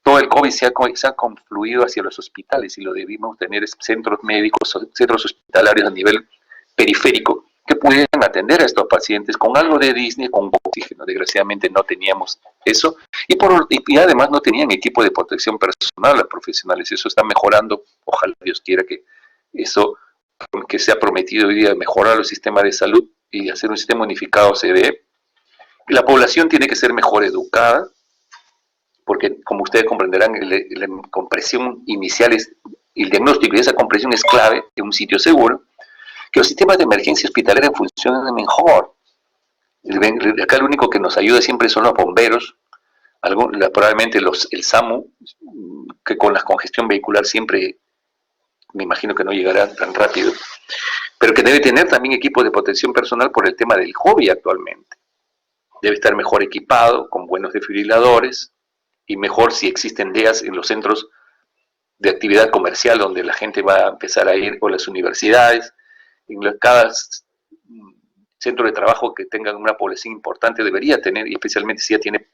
Todo el COVID se ha confluido hacia los hospitales, y lo debimos tener centros médicos, centros hospitalarios a nivel periférico, que pudieran atender a estos pacientes con algo de Disney, con oxígeno. Desgraciadamente no teníamos eso, y además no tenían equipo de protección personal los profesionales. Eso está mejorando, ojalá Dios quiera que eso que se ha prometido hoy día, mejorar el sistema de salud y hacer un sistema unificado, se dé. La población tiene que ser mejor educada, porque como ustedes comprenderán, la compresión inicial el diagnóstico, y esa compresión es clave en un sitio seguro, que los sistemas de emergencia hospitalaria funcionen mejor. Acá lo único que nos ayuda siempre son los bomberos, probablemente el SAMU, que con la congestión vehicular siempre, me imagino que no llegará tan rápido, pero que debe tener también equipos de protección personal por el tema del COVID actualmente. Debe estar mejor equipado, con buenos desfibriladores, y mejor si existen DEAs en los centros de actividad comercial donde la gente va a empezar a ir, o las universidades. En cada centro de trabajo que tenga una población importante debería tener, y especialmente si ya tiene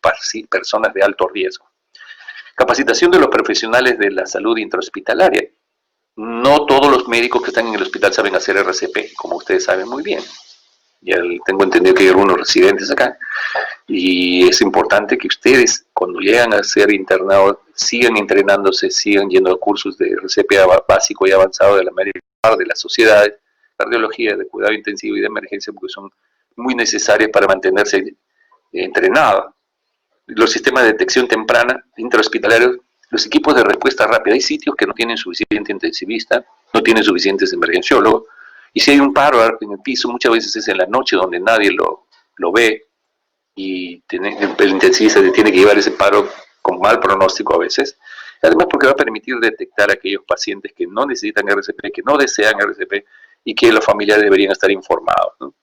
personas de alto riesgo. Capacitación de los profesionales de la salud intrahospitalaria. No todos los médicos que están en el hospital saben hacer RCP, como ustedes saben muy bien. Ya tengo entendido que hay algunos residentes acá. Y es importante que ustedes, cuando llegan a ser internados, sigan entrenándose, sigan yendo a cursos de RCP básico y avanzado de la mayoría de las sociedades, cardiología, de cuidado intensivo y de emergencia, porque son muy necesarias para mantenerse entrenados. Los sistemas de detección temprana intrahospitalarios, los equipos de respuesta rápida. Hay sitios que no tienen suficiente intensivista, no tienen suficientes emergenciólogos, y si hay un paro en el piso, muchas veces es en la noche donde nadie lo ve, y el intensivista tiene que llevar ese paro con mal pronóstico a veces. Además, porque va a permitir detectar a aquellos pacientes que no necesitan RCP, que no desean RCP, y que los familiares deberían estar informados, ¿no?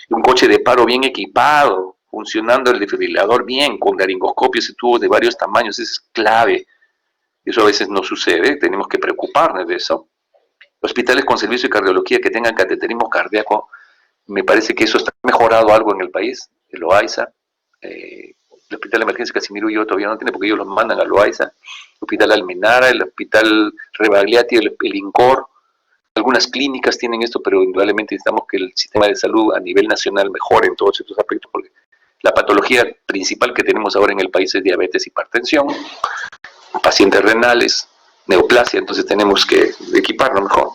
Un coche de paro bien equipado, funcionando el desfibrilador bien, con laringoscopios y tubos de varios tamaños, es clave. Eso a veces no sucede, tenemos que preocuparnos de eso. Hospitales con servicio de cardiología que tengan cateterismo cardíaco, me parece que eso está mejorado algo en el país, el OAISA. El Hospital de Emergencia Casimiro yo todavía no tiene, porque ellos los mandan al OAISA. El Hospital Almenara, el Hospital Rebagliati, el INCOR. Algunas clínicas tienen esto, pero indudablemente necesitamos que el sistema de salud a nivel nacional mejore en todos estos aspectos, porque la patología principal que tenemos ahora en el país es diabetes, hipertensión, pacientes renales, neoplasia, entonces tenemos que equiparnos mejor.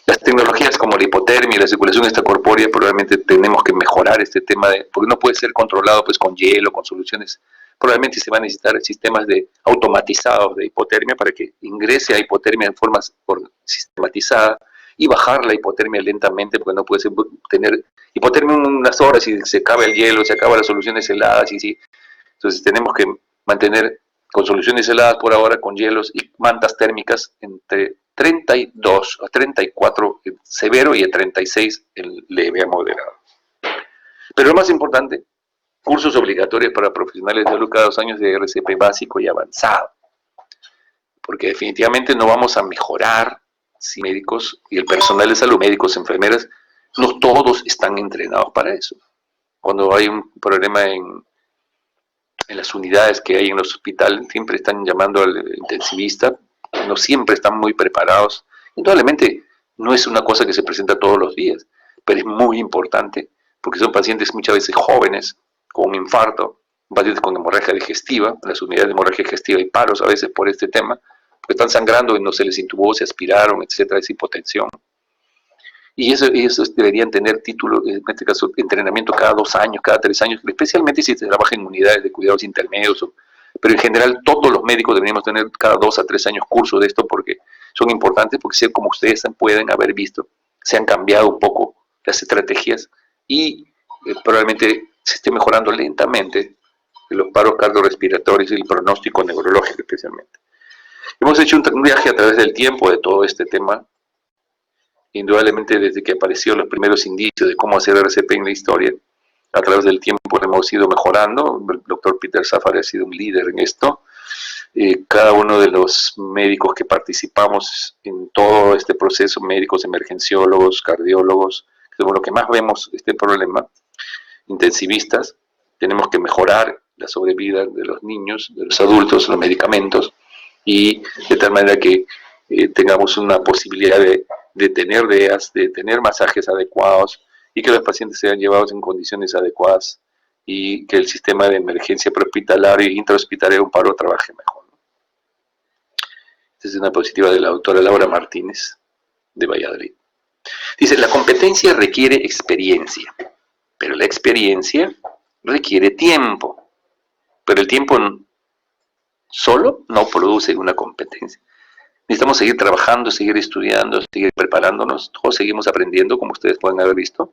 Las tecnologías como la hipotermia y la circulación extracorpórea, probablemente tenemos que mejorar este tema, porque no puede ser controlado pues con hielo, con soluciones. Probablemente se van a necesitar sistemas automatizados de hipotermia para que ingrese a hipotermia en forma sistematizada y bajar la hipotermia lentamente, porque no puede ser tener hipotermia unas horas y se acaba el hielo, se acaban las soluciones heladas y sí. Entonces tenemos que mantener con soluciones heladas por ahora, con hielos y mantas térmicas entre 32 a 34 en severo y a 36 en leve a moderado. Pero lo más importante, cursos obligatorios para profesionales de salud cada 2 años de RCP básico y avanzado. Porque definitivamente no vamos a mejorar si médicos y el personal de salud, médicos, enfermeras, no todos están entrenados para eso. Cuando hay un problema en las unidades que hay en los hospitales, siempre están llamando al intensivista, no siempre están muy preparados. Indudablemente no es una cosa que se presenta todos los días, pero es muy importante porque son pacientes muchas veces jóvenes, con un infarto, pacientes con hemorragia digestiva, en las unidades de hemorragia digestiva hay paros a veces por este tema, porque están sangrando y no se les intubó, se aspiraron, etcétera, es hipotensión. Y esos deberían tener título, en este caso, entrenamiento cada 2 años, cada 3 años, especialmente si se trabaja en unidades de cuidados intermedios, pero en general todos los médicos deberíamos tener cada 2 a 3 años cursos de esto porque son importantes, porque como ustedes pueden haber visto, se han cambiado un poco las estrategias y probablemente se esté mejorando lentamente los paros cardiorrespiratorios y el pronóstico neurológico especialmente. Hemos hecho un viaje a través del tiempo de todo este tema. Indudablemente desde que aparecieron los primeros indicios de cómo hacer RCP en la historia, a través del tiempo hemos ido mejorando. El doctor Peter Safar ha sido un líder en esto. Cada uno de los médicos que participamos en todo este proceso, médicos, emergenciólogos, cardiólogos, que es lo que más vemos este problema, intensivistas, tenemos que mejorar la sobrevida de los niños, de los adultos, los medicamentos, y de tal manera que tengamos una posibilidad de tener DEAs, de tener masajes adecuados y que los pacientes sean llevados en condiciones adecuadas y que el sistema de emergencia prehospitalaria e intrahospitalario un paro trabaje mejor. Esta es una diapositiva de la doctora Laura Martínez de Valladolid. Dice, la competencia requiere experiencia, pero la experiencia requiere tiempo, pero el tiempo solo no produce una competencia. Necesitamos seguir trabajando, seguir estudiando, seguir preparándonos, todos seguimos aprendiendo, como ustedes pueden haber visto.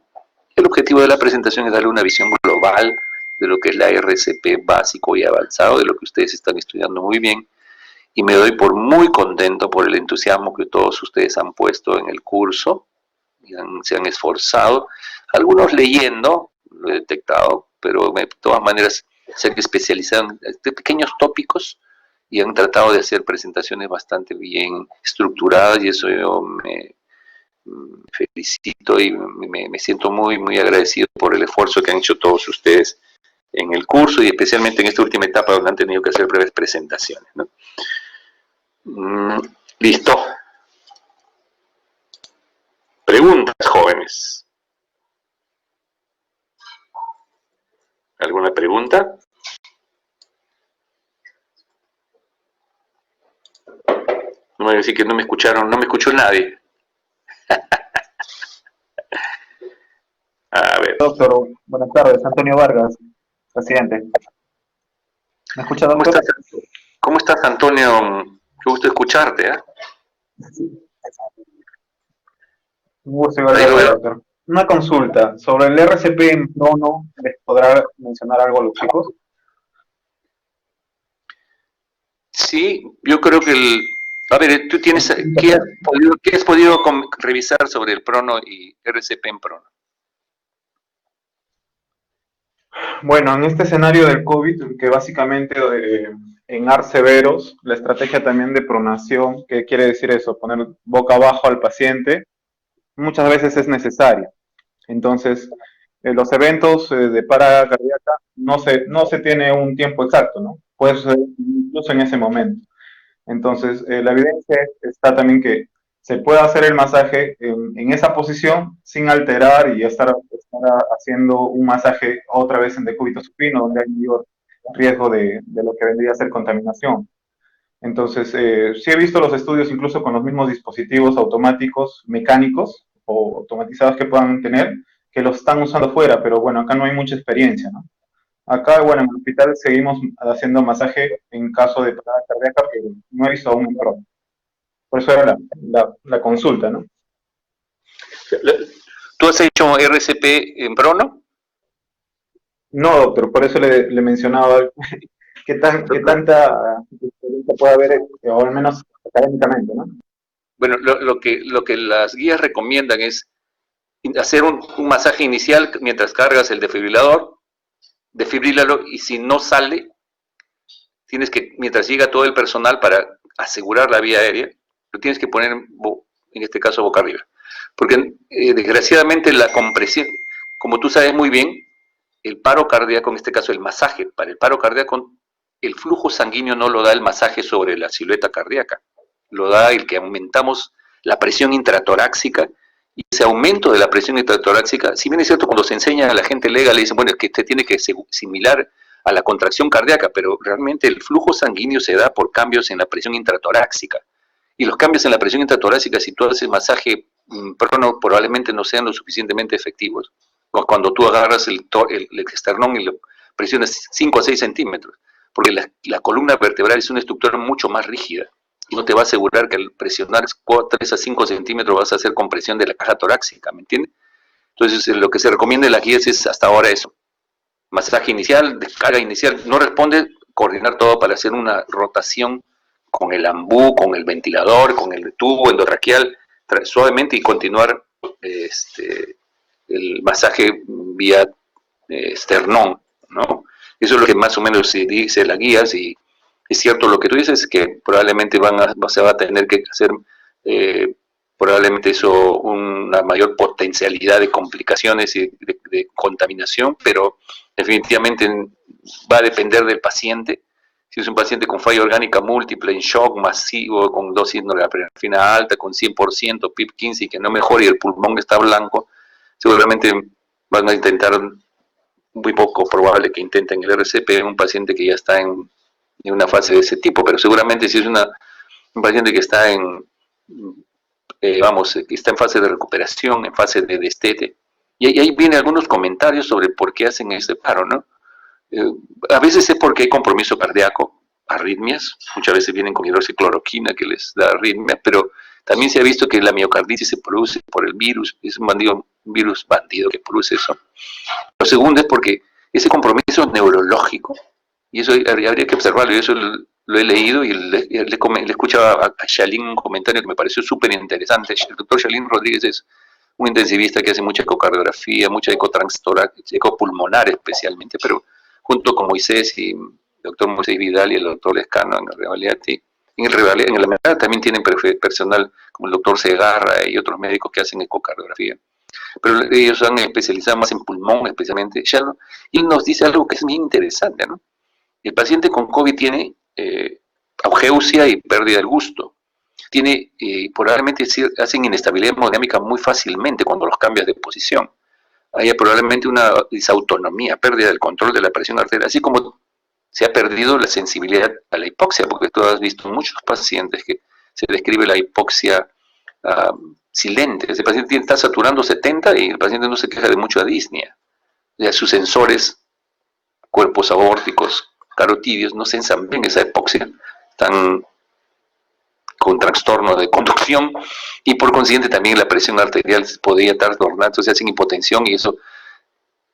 El objetivo de la presentación es darle una visión global de lo que es la RCP básico y avanzado, de lo que ustedes están estudiando muy bien, y me doy por muy contento por el entusiasmo que todos ustedes han puesto en el curso, y se han esforzado, algunos leyendo, lo he detectado, pero de todas maneras se han especializado en pequeños tópicos, y han tratado de hacer presentaciones bastante bien estructuradas y eso yo me felicito y me siento muy, muy agradecido por el esfuerzo que han hecho todos ustedes en el curso y especialmente en esta última etapa donde han tenido que hacer breves presentaciones, ¿no? Listo. Preguntas, jóvenes. ¿Alguna pregunta? No me voy a decir que no me escucharon, no me escuchó nadie. A ver. Doctor, buenas tardes. Antonio Vargas, presidente. ¿Me escucha, doctor? ¿Cómo estás, Antonio? Qué gusto escucharte, ¿eh? Un gusto igualmente, doctor. Una consulta. Sobre el RCP en Prono, ¿les podrá mencionar algo a los chicos? Sí, yo creo que a ver, tú tienes, ¿qué has podido revisar sobre el Prono y RCP en Prono? Bueno, en este escenario del COVID, que básicamente en AR severos, la estrategia también de pronación, ¿qué quiere decir eso? Poner boca abajo al paciente, muchas veces es necesaria. Entonces, los eventos de parada cardíaca no se tiene un tiempo exacto, ¿no? Puede suceder incluso en ese momento. Entonces, la evidencia está también que se puede hacer el masaje en esa posición sin alterar y estar haciendo un masaje otra vez en decúbito supino, donde hay mayor riesgo de lo que vendría a ser contaminación. Entonces, sí he visto los estudios incluso con los mismos dispositivos automáticos, mecánicos o automatizados que puedan tener, que los están usando fuera, pero bueno, acá no hay mucha experiencia, ¿no? Acá, bueno, en el hospital seguimos haciendo masaje en caso de parada cardíaca, pero no he visto aún un pro. Por eso era la consulta, ¿no? ¿Tú has hecho RCP en Prono? No, doctor, por eso le mencionaba qué tanta experiencia puede haber, o al menos académicamente, ¿no? Bueno, lo que las guías recomiendan es hacer un masaje inicial mientras cargas el desfibrilador, desfibrílalo y si no sale, tienes que, mientras llega todo el personal para asegurar la vía aérea, lo tienes que poner, en este caso, boca arriba. Porque desgraciadamente la compresión, como tú sabes muy bien, el paro cardíaco, en este caso el masaje, para el paro cardíaco, el flujo sanguíneo no lo da el masaje sobre la silueta cardíaca, lo da el que aumentamos la presión intratorácica, y ese aumento de la presión intratorácica, si bien es cierto, cuando se enseña a la gente legal, le dicen, bueno, es que usted tiene que similar a la contracción cardíaca, pero realmente el flujo sanguíneo se da por cambios en la presión intratorácica. Y los cambios en la presión intratorácica, si tú haces masaje prono, probablemente no sean lo suficientemente efectivos. Cuando tú agarras el esternón y lo presionas 5 a 6 centímetros, porque la columna vertebral es una estructura mucho más rígida y no te va a asegurar que al presionar 3 a 5 centímetros vas a hacer compresión de la caja torácica, ¿me entiendes? Entonces, lo que se recomienda en las guías es hasta ahora eso. Masaje inicial, descarga inicial, no responde, coordinar todo para hacer una rotación con el ambú, con el ventilador, con el tubo endotraqueal, suavemente y continuar el masaje vía esternón, ¿no? Eso es lo que más o menos se dice en las guías y es cierto lo que tú dices, que probablemente se va a tener que hacer probablemente eso una mayor potencialidad de complicaciones y de contaminación, pero definitivamente va a depender del paciente. Si es un paciente con falla orgánica múltiple, en shock masivo, con dosis de norepinefrina alta, con 100% PIP15 y que no mejore y el pulmón está blanco, seguramente van a intentar, muy poco probable que intenten el RCP en un paciente que ya está en una fase de ese tipo, pero seguramente si es un paciente que está que está en fase de recuperación, en fase de destete, y ahí vienen algunos comentarios sobre por qué hacen ese paro, ¿no? A veces es porque hay compromiso cardíaco, arritmias, muchas veces vienen con hidroxicloroquina que les da arritmias, pero también se ha visto que la miocarditis se produce por el virus, es un virus bandido que produce eso. Lo segundo es porque ese compromiso neurológico, y eso habría que observarlo, y eso lo he leído y le escuchaba a Shalin un comentario que me pareció súper interesante. El doctor Shalin Rodríguez es un intensivista que hace mucha ecocardiografía, mucha ecopulmonar especialmente, pero junto con Moisés y el doctor Moisés Vidal y el doctor Lescano en la Mercado también tienen personal como el doctor Segarra y otros médicos que hacen ecocardiografía. pero ellos han especializado más en pulmón especialmente. Y él nos dice algo que es muy interesante, ¿no? El paciente con COVID tiene ageusia y pérdida del gusto. Tiene, probablemente hacen inestabilidad hemodinámica muy fácilmente cuando los cambias de posición. Hay probablemente una disautonomía, pérdida del control de la presión arterial, así como se ha perdido la sensibilidad a la hipoxia, porque tú has visto muchos pacientes que se describe la hipoxia silente. Ese paciente está saturando 70 y el paciente no se queja de mucha disnea. O sea, sus sensores, cuerpos aórticos, carotidios, no sensan bien esa hipoxia, están con trastorno de conducción y por consiguiente también la presión arterial podría estar trastornada, se hacen hipotensión y eso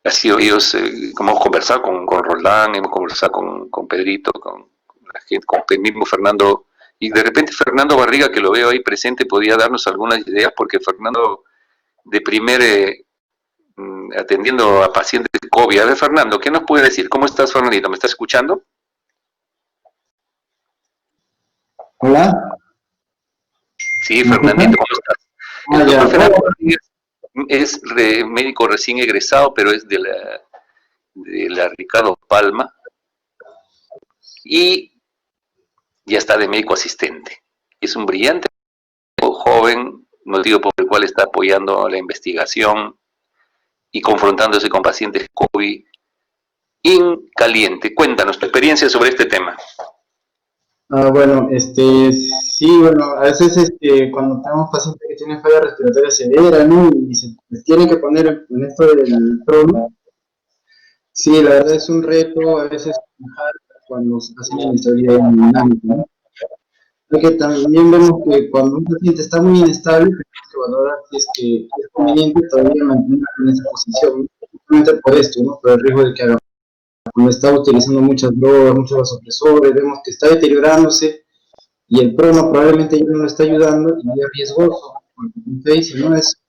ha sido ellos, como hemos conversado con Roldán, hemos conversado con Pedrito, con la gente, con el mismo Fernando, y de repente Fernando Barriga, que lo veo ahí presente, podía darnos algunas ideas, porque Fernando de primer atendiendo a pacientes de COVID. A ver, Fernando, ¿qué nos puede decir? ¿Cómo estás, Fernandito? ¿Me estás escuchando? Hola. Sí, Fernandito, ¿cómo estás? El doctor Fernando Rodríguez es médico recién egresado, pero es de la Ricardo Palma y ya está de médico asistente. Es un brillante joven, motivo por el cual está apoyando la investigación y confrontándose con pacientes COVID caliente. Cuéntanos tu experiencia sobre este tema. Bueno, sí, bueno, a veces cuando tenemos pacientes que tienen falla respiratoria severa, ¿no? Y se les tiene que poner en esto del prono, sí, la verdad es un reto a veces cuando hacen inestabilidad hemodinámica, ¿no? Porque también vemos que cuando un paciente está muy inestable, tenemos que valorar si es conveniente todavía mantenerlo en esa posición, ¿no? Simplemente por esto, ¿no? Por el riesgo de que haga, cuando está utilizando muchas drogas, muchos vasopresores, vemos que está deteriorándose y el prono probablemente ya no lo está ayudando y es riesgoso, porque como usted dice, ¿no? Es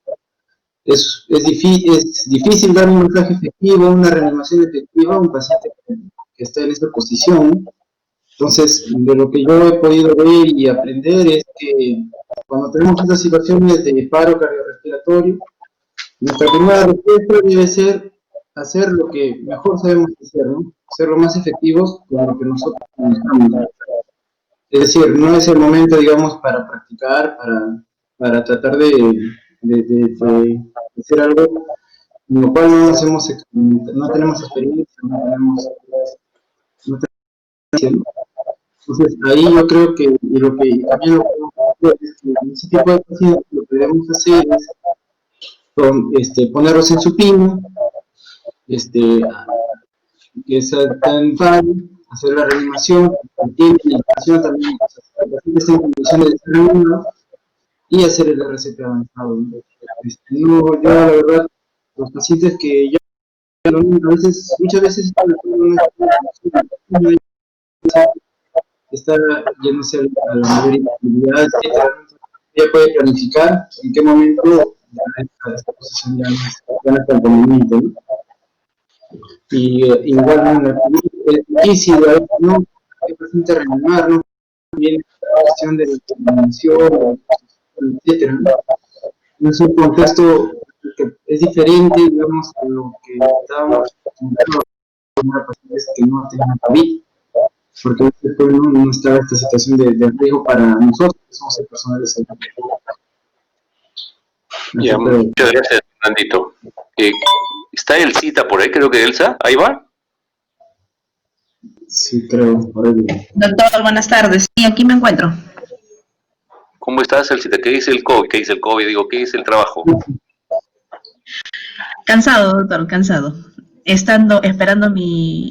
difícil dar un masaje efectivo, una reanimación efectiva a un paciente que está en esta posición, ¿no? Entonces, de lo que yo he podido ver y aprender es que cuando tenemos estas situaciones de paro cardiorrespiratorio, nuestra primera respuesta debe ser hacer lo que mejor sabemos hacer, ¿no? Ser lo más efectivos con lo que nosotros necesitamos. Es decir, no es el momento, digamos, para practicar, para tratar de hacer algo en lo cual no tenemos experiencia, no tenemos experiencia. Entonces, ahí yo creo que, y lo que también lo que es que en ese tipo de pacientes lo que debemos hacer es ponerlos en supino, que es tan fácil, hacer la reanimación, la educación también, los pacientes en condiciones de ser reanimados, y hacer el RCP avanzado. No, yo la verdad, los pacientes que ya muchas veces están está yéndose a la mayor inactividad, etc. Ya puede planificar en qué momento esta posición ya no está el conveniente, ¿no? Y igual es difícil, ¿no? Hay paciente reanimar, ¿no? Viene la cuestión de la coordinación, etc. ¿No? Es un contexto que es diferente, digamos, a lo que estábamos acostumbrados a pacientes que no tenían COVID, porque después no estaba esta situación de riesgo para nosotros, que somos el personal de salud. Ya, muchas gracias, Fernandito. ¿Está Elsita por ahí? Creo que Elsa, ¿ahí va? Sí, creo, por ahí. Doctor, buenas tardes. Sí, aquí me encuentro. ¿Cómo estás, Elsita? ¿Qué dice el COVID? ¿Qué dice el COVID? Digo, ¿qué dice el trabajo? Cansado, doctor, cansado. Esperando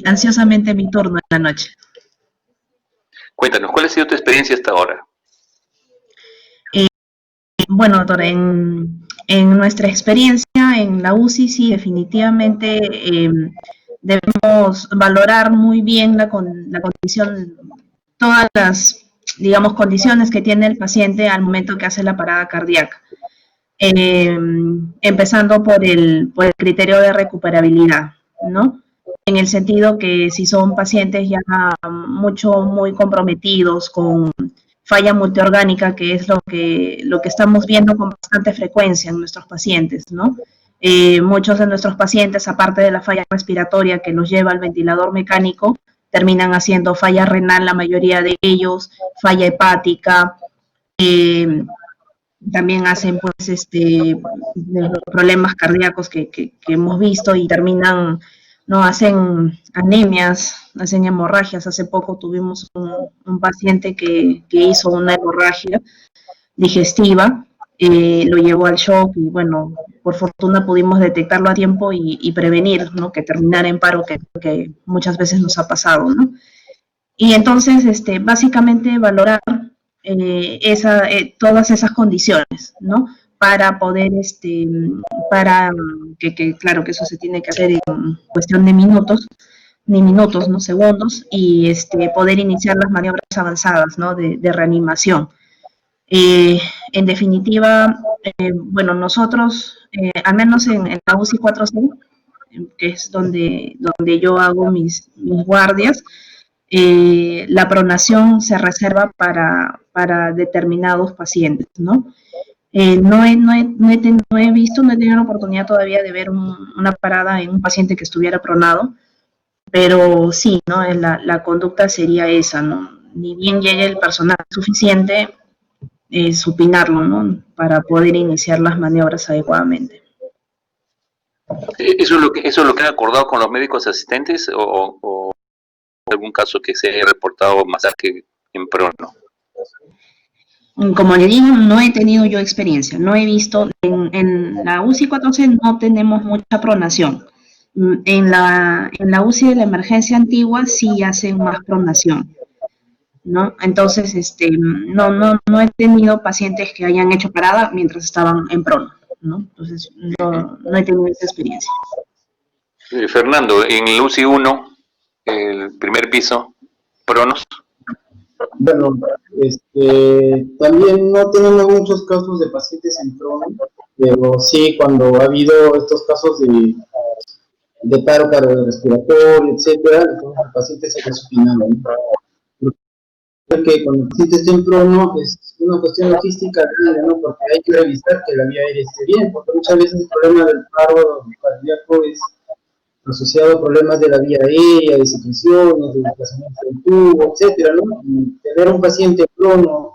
ansiosamente mi turno en la noche. Cuéntanos, ¿cuál ha sido tu experiencia hasta ahora? Bueno, doctor, en nuestra experiencia en la UCI, sí, definitivamente debemos valorar muy bien la condición, todas las, digamos, condiciones que tiene el paciente al momento que hace la parada cardíaca. Empezando por el criterio de recuperabilidad, ¿no? En el sentido que si son pacientes ya muy comprometidos con falla multiorgánica, que es lo que estamos viendo con bastante frecuencia en nuestros pacientes, ¿no? Muchos de nuestros pacientes, aparte de la falla respiratoria que los lleva al ventilador mecánico, terminan haciendo falla renal, la mayoría de ellos, falla hepática, también hacen pues los problemas cardíacos que hemos visto y terminan, no, hacen anemias, hacen hemorragias. Hace poco tuvimos un paciente que hizo una hemorragia digestiva, lo llevó al shock y bueno, por fortuna pudimos detectarlo a tiempo y prevenir, ¿no?, que terminara en paro, que muchas veces nos ha pasado, ¿no? Y entonces, básicamente valorar todas esas condiciones, ¿no? Para poder, para claro que eso se tiene que hacer en cuestión de minutos, ni minutos, ¿no?, segundos, y poder iniciar las maniobras avanzadas, ¿no?, de reanimación. En definitiva, bueno, nosotros, al menos en la UCI 4C, que es donde yo hago mis guardias, la pronación se reserva para determinados pacientes, ¿no? No he visto, no he tenido la oportunidad todavía de ver una parada en un paciente que estuviera pronado, pero sí, ¿no? La conducta sería esa, ¿no? Ni bien llegue el personal suficiente, supinarlo, ¿no?, para poder iniciar las maniobras adecuadamente. ¿Eso es lo que han acordado con los médicos asistentes o algún caso que se haya reportado más que en prono? Como le digo, no he tenido yo experiencia, no he visto, en la UCI 4C no tenemos mucha pronación. En la UCI de la emergencia antigua sí hacen más pronación, ¿no? Entonces, no he tenido pacientes que hayan hecho parada mientras estaban en prono, ¿no? Entonces, no he tenido esa experiencia. Fernando, en el UCI 1, el primer piso, pronos. Bueno, también no tenemos muchos casos de pacientes en prono, pero sí cuando ha habido estos casos de paro cardiorrespiratorio, etcétera, entonces el paciente se ve supinado, ¿no? Que cuando el paciente esté en prono es una cuestión logística grande, ¿no? Porque hay que revisar que la vía aérea esté bien, porque muchas veces el problema del paro cardíaco es asociado a problemas de la vía aérea, de secreciones, de desplazamiento del tubo, etcétera, ¿no? Y tener un paciente en prono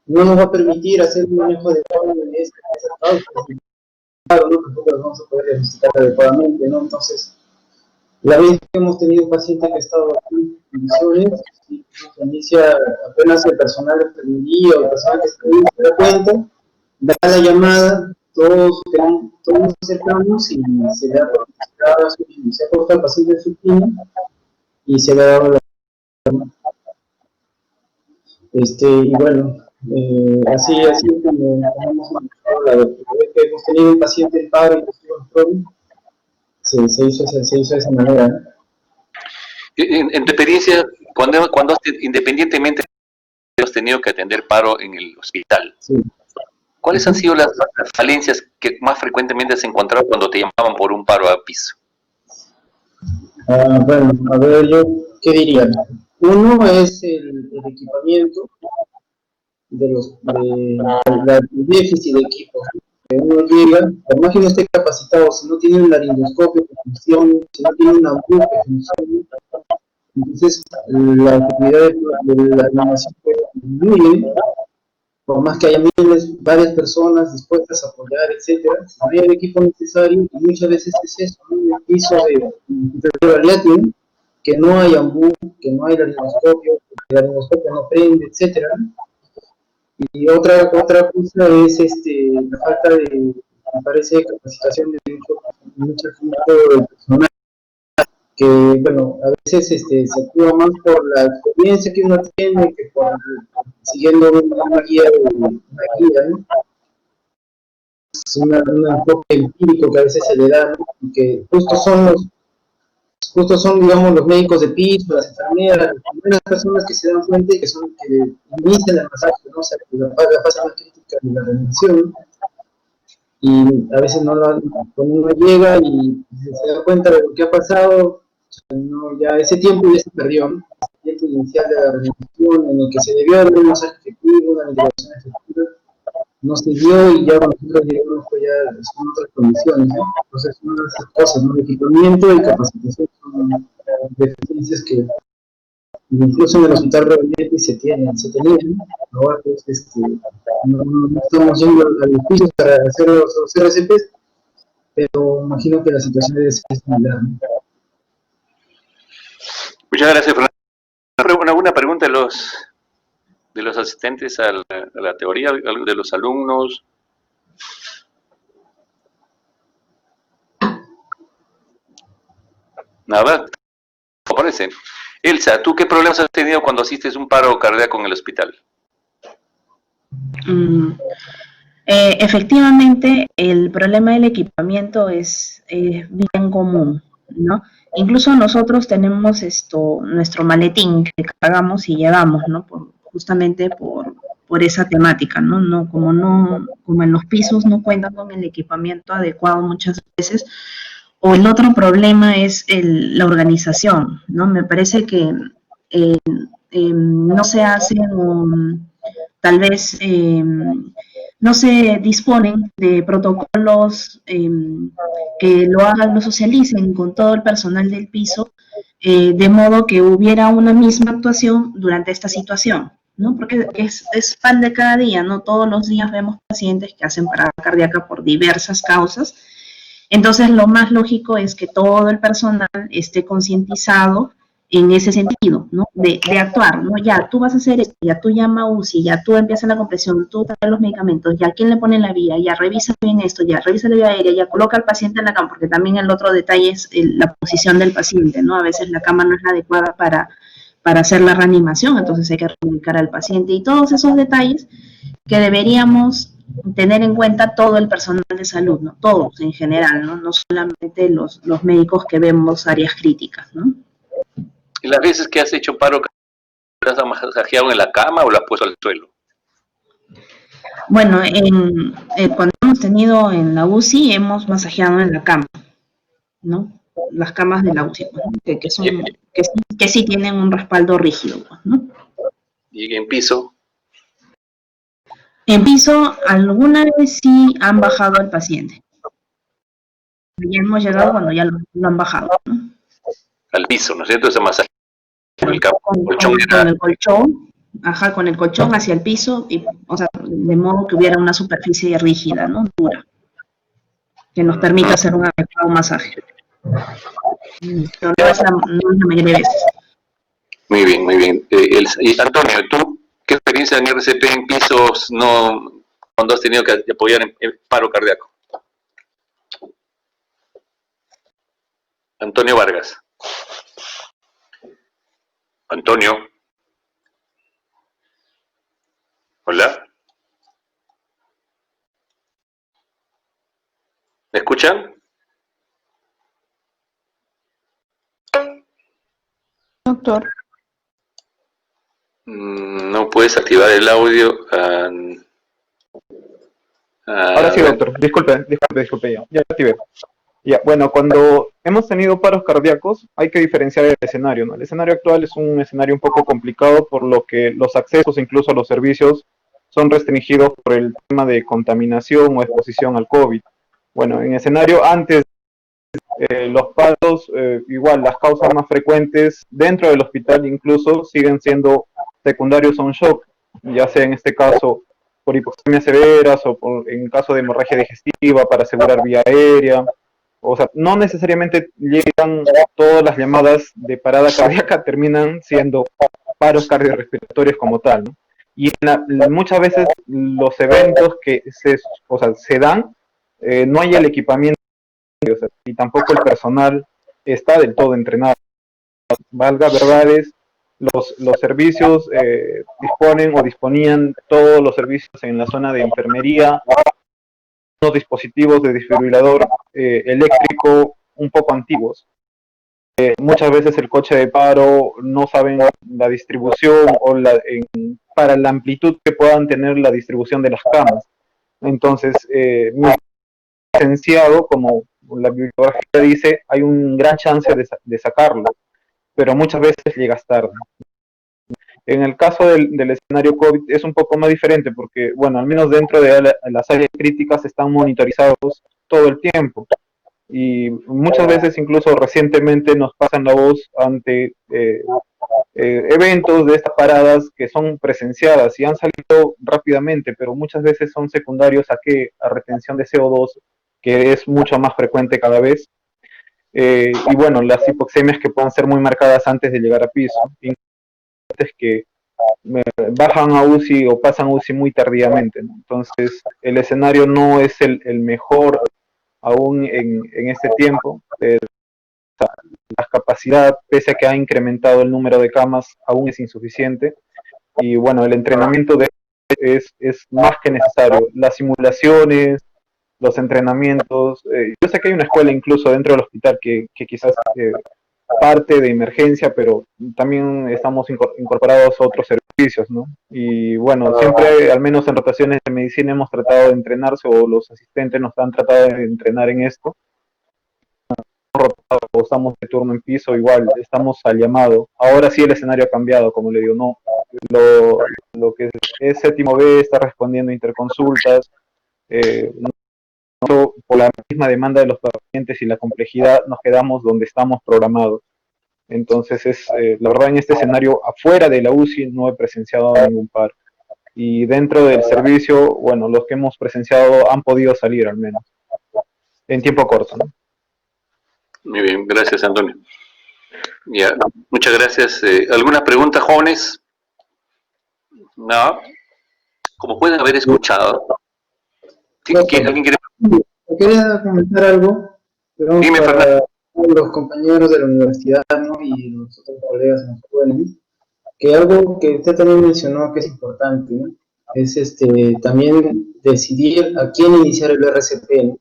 no nos va a permitir hacer un manejo adecuado de esa causa. Claro, ¿no? Tampoco lo vamos a poder diagnosticar adecuadamente, ¿no? Entonces, la vez que hemos tenido un paciente que ha estado en condiciones, y se inicia apenas el personal de enfermería o el personal que está ahí se da cuenta, da la llamada, todos nos acercamos y se le ha puesto al paciente en su supina y se le ha dado la y bueno, así como hemos manejado la vez que hemos tenido un paciente en paro y estuvo en prono, se hizo de esa manera, ¿no? En tu experiencia, cuando independientemente has tenido que atender paro en el hospital, sí, ¿cuáles han sido las falencias que más frecuentemente has encontrado cuando te llamaban por un paro a piso? Bueno, a ver, yo, ¿qué diría? Uno es el equipamiento del déficit de equipos. Que uno llega, por más que no esté capacitado, si no tiene un laringoscopio que funcione, si no tiene una voz que funcione, entonces la efectividad de la animación disminuye, por más que haya varias personas dispuestas a apoyar, etcétera, si no hay el equipo necesario, y muchas veces es eso, ¿no? El piso de radiatio, que no hay ambú, que no hay laringoscopio, que el laringoscopio no prende, etcétera. Y otra cosa es la falta de, me parece, capacitación de mucho personal, que, bueno, a veces se actúa más por la experiencia que uno tiene que por siguiendo una guía, ¿no? Es un enfoque empírico que a veces se le da, ¿no? Y que justo son, digamos, los médicos de piso, las enfermeras, las primeras personas que se dan cuenta y que son que inician el masaje, ¿no? O sea, la fase más crítica de la reanimación, y a veces cuando uno llega y se da cuenta de lo que ha pasado, no, ya ese tiempo ya se perdió, ¿no? ambiente inicial de la reunión en el que se debió haber un masaje efectivo, una ventilación efectiva, no se dio y ya cuando nosotros llegamos pues ya son otras condiciones, ¿no? Entonces son esas cosas, ¿no? El equipamiento y capacitación son deficiencias que incluso en el hospital realmente se tenían, ¿no? Ahora pues no estamos yendo al edificio para hacer los RCPs, pero imagino que la situación debe ser similar, ¿no? Muchas gracias, Fernando. ¿Alguna pregunta de los asistentes a la teoría, de los alumnos? Nada, parece. Elsa, ¿tú qué problemas has tenido cuando asistes a un paro cardíaco en el hospital? Efectivamente, el problema del equipamiento es bien común, ¿no? Incluso nosotros tenemos nuestro maletín que cargamos y llevamos, ¿no? Justamente por esa temática, ¿no? Como en los pisos no cuentan con el equipamiento adecuado muchas veces. O el otro problema es la organización, ¿no? Me parece que no se hacen tal vez no se disponen de protocolos que lo socialicen con todo el personal del piso, de modo que hubiera una misma actuación durante esta situación, ¿no? Porque es pan de cada día, ¿no? Todos los días vemos pacientes que hacen parada cardíaca por diversas causas. Entonces, lo más lógico es que todo el personal esté concientizado en ese sentido, ¿no? De actuar, ¿no? Ya, tú vas a hacer esto, ya tú llama a UCI, ya tú empiezas la compresión, tú traes los medicamentos, ya quién le pone la vía, ya revisa bien esto, ya revisa la vía aérea, ya coloca al paciente en la cama, porque también el otro detalle es la posición del paciente, ¿no? A veces la cama no es la adecuada para hacer la reanimación, entonces hay que reubicar al paciente y todos esos detalles que deberíamos tener en cuenta todo el personal de salud, ¿no? Todos en general, ¿no? No solamente los médicos que vemos áreas críticas, ¿no? ¿Y las veces que has hecho paro, las has masajeado en la cama o las has puesto al suelo? Bueno, cuando hemos tenido en la UCI, hemos masajeado en la cama, ¿no? Las camas de la UCI, ¿no? que sí tienen un respaldo rígido, ¿no? ¿Y en piso? En piso, alguna vez sí han bajado al paciente. Ya hemos llegado cuando ya lo han bajado, ¿no? Al piso, ¿no es cierto? Ese masaje. Con el colchón, ajá, con el colchón hacia el piso, o sea, de modo que hubiera una superficie rígida, ¿no? Dura, que nos permita hacer un adecuado masaje. Pero no es la mayoría de veces. Muy bien, muy bien. Y Antonio, ¿tú qué experiencia en RCP en pisos cuando has tenido que apoyar en paro cardíaco? Antonio Vargas. Antonio. Hola. ¿Me escuchan? Doctor. No puedes activar el audio. Ahora sí, doctor. Disculpe, ya activé. Ya, bueno, cuando hemos tenido paros cardíacos hay que diferenciar el escenario, ¿no? El escenario actual es un escenario un poco complicado por lo que los accesos incluso a los servicios son restringidos por el tema de contaminación o exposición al COVID. Bueno, en escenario antes, los paros, igual las causas más frecuentes dentro del hospital incluso siguen siendo secundarios a un shock, ya sea en este caso por hipoxemias severas o en caso de hemorragia digestiva para asegurar vía aérea. O sea, no necesariamente llegan todas las llamadas de parada cardíaca, terminan siendo paros cardiorrespiratorios como tal, ¿no? Y muchas veces los eventos que se dan, no hay el equipamiento, o sea, y tampoco el personal está del todo entrenado. Valga verdades, los servicios disponían todos los servicios en la zona de enfermería, unos dispositivos de desfibrilador eléctrico un poco antiguos. Muchas veces el coche de paro no saben la distribución o para la amplitud que puedan tener la distribución de las camas. Entonces, mi licenciado, como la bibliografía dice, hay un gran chance de sacarlo, pero muchas veces llegas tarde. En el caso del escenario COVID es un poco más diferente porque, bueno, al menos dentro de las áreas críticas están monitorizados todo el tiempo y muchas veces incluso recientemente nos pasan la voz ante eventos de estas paradas que son presenciadas y han salido rápidamente, pero muchas veces son secundarios a qué, a retención de CO2, que es mucho más frecuente cada vez. Y bueno, las hipoxemias que puedan ser muy marcadas antes de llegar a piso, que bajan a UCI o pasan a UCI muy tardíamente, ¿no? Entonces, el escenario no es el mejor aún en este tiempo. La capacidad, pese a que ha incrementado el número de camas, aún es insuficiente. Y bueno, el entrenamiento es más que necesario. Las simulaciones, los entrenamientos. Yo sé que hay una escuela incluso dentro del hospital que quizás parte de emergencia, pero también estamos incorporados a otros servicios, ¿no? Y bueno, siempre, al menos en rotaciones de medicina, hemos tratado de entrenarse o los asistentes nos han tratado de entrenar en esto. O estamos de turno en piso, igual, estamos al llamado. Ahora sí el escenario ha cambiado, como le digo, no. Lo que es séptimo B está respondiendo a interconsultas, por la misma demanda de los pacientes y la complejidad nos quedamos donde estamos programados. Entonces, la verdad, en este escenario, afuera de la UCI, no he presenciado ningún paro. Y dentro del servicio, bueno, los que hemos presenciado han podido salir al menos, en tiempo corto, ¿no? Muy bien, gracias, Antonio. Ya, muchas gracias. ¿Alguna pregunta, jóvenes? No. Como pueden haber escuchado, ¿alguien quiere? Quería comentar algo, pero Dime, para Fernando. los compañeros de la universidad, ¿no? Y los otros colegas más jóvenes, que algo que usted también mencionó que es importante, ¿no? Es también decidir a quién iniciar el RCP, ¿no?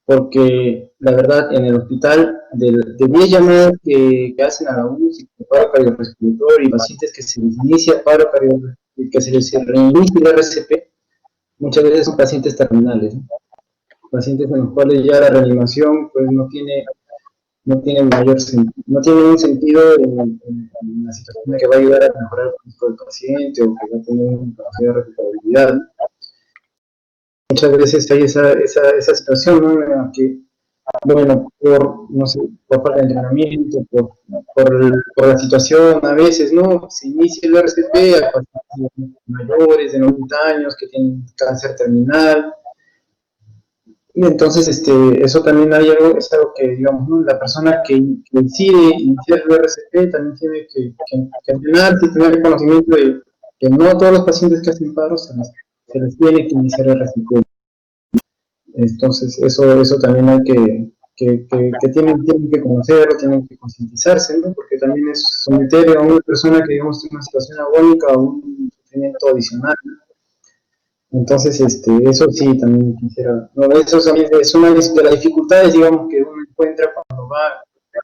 Porque la verdad en el hospital de 10 llamadas que hacen a la UCI, paro cardiorrespiratorio y pacientes que se les inicia paro cardiorrespiratorio, que se les reinicia el RCP, muchas veces son pacientes terminales, ¿no? Pacientes en los cuales ya la reanimación pues no tiene mayor no tiene un sentido en la situación de que va a ayudar a mejorar el físico del paciente o que va a tener una capacidad de recuperabilidad. Muchas veces hay esa situación, ¿no? En la que, bueno, no sé, por falta de entrenamiento, por la situación, a veces, ¿no? Se inicia el RCP a pacientes mayores de 90 años que tienen cáncer terminal. Y entonces, eso también es algo que, digamos, ¿no? La persona que decide iniciar el RCP también tiene que entrenarse y tener el conocimiento de que no a todos los pacientes que hacen paro se les tiene que iniciar el RCP. Entonces, eso también hay que tienen que conocerlo, tienen que concientizarse, ¿no? Porque también es someter a una persona que, digamos, tiene una situación agónica a un sufrimiento adicional, ¿no? Entonces, eso sí, también quisiera, no, eso también es una de las dificultades, digamos, que uno encuentra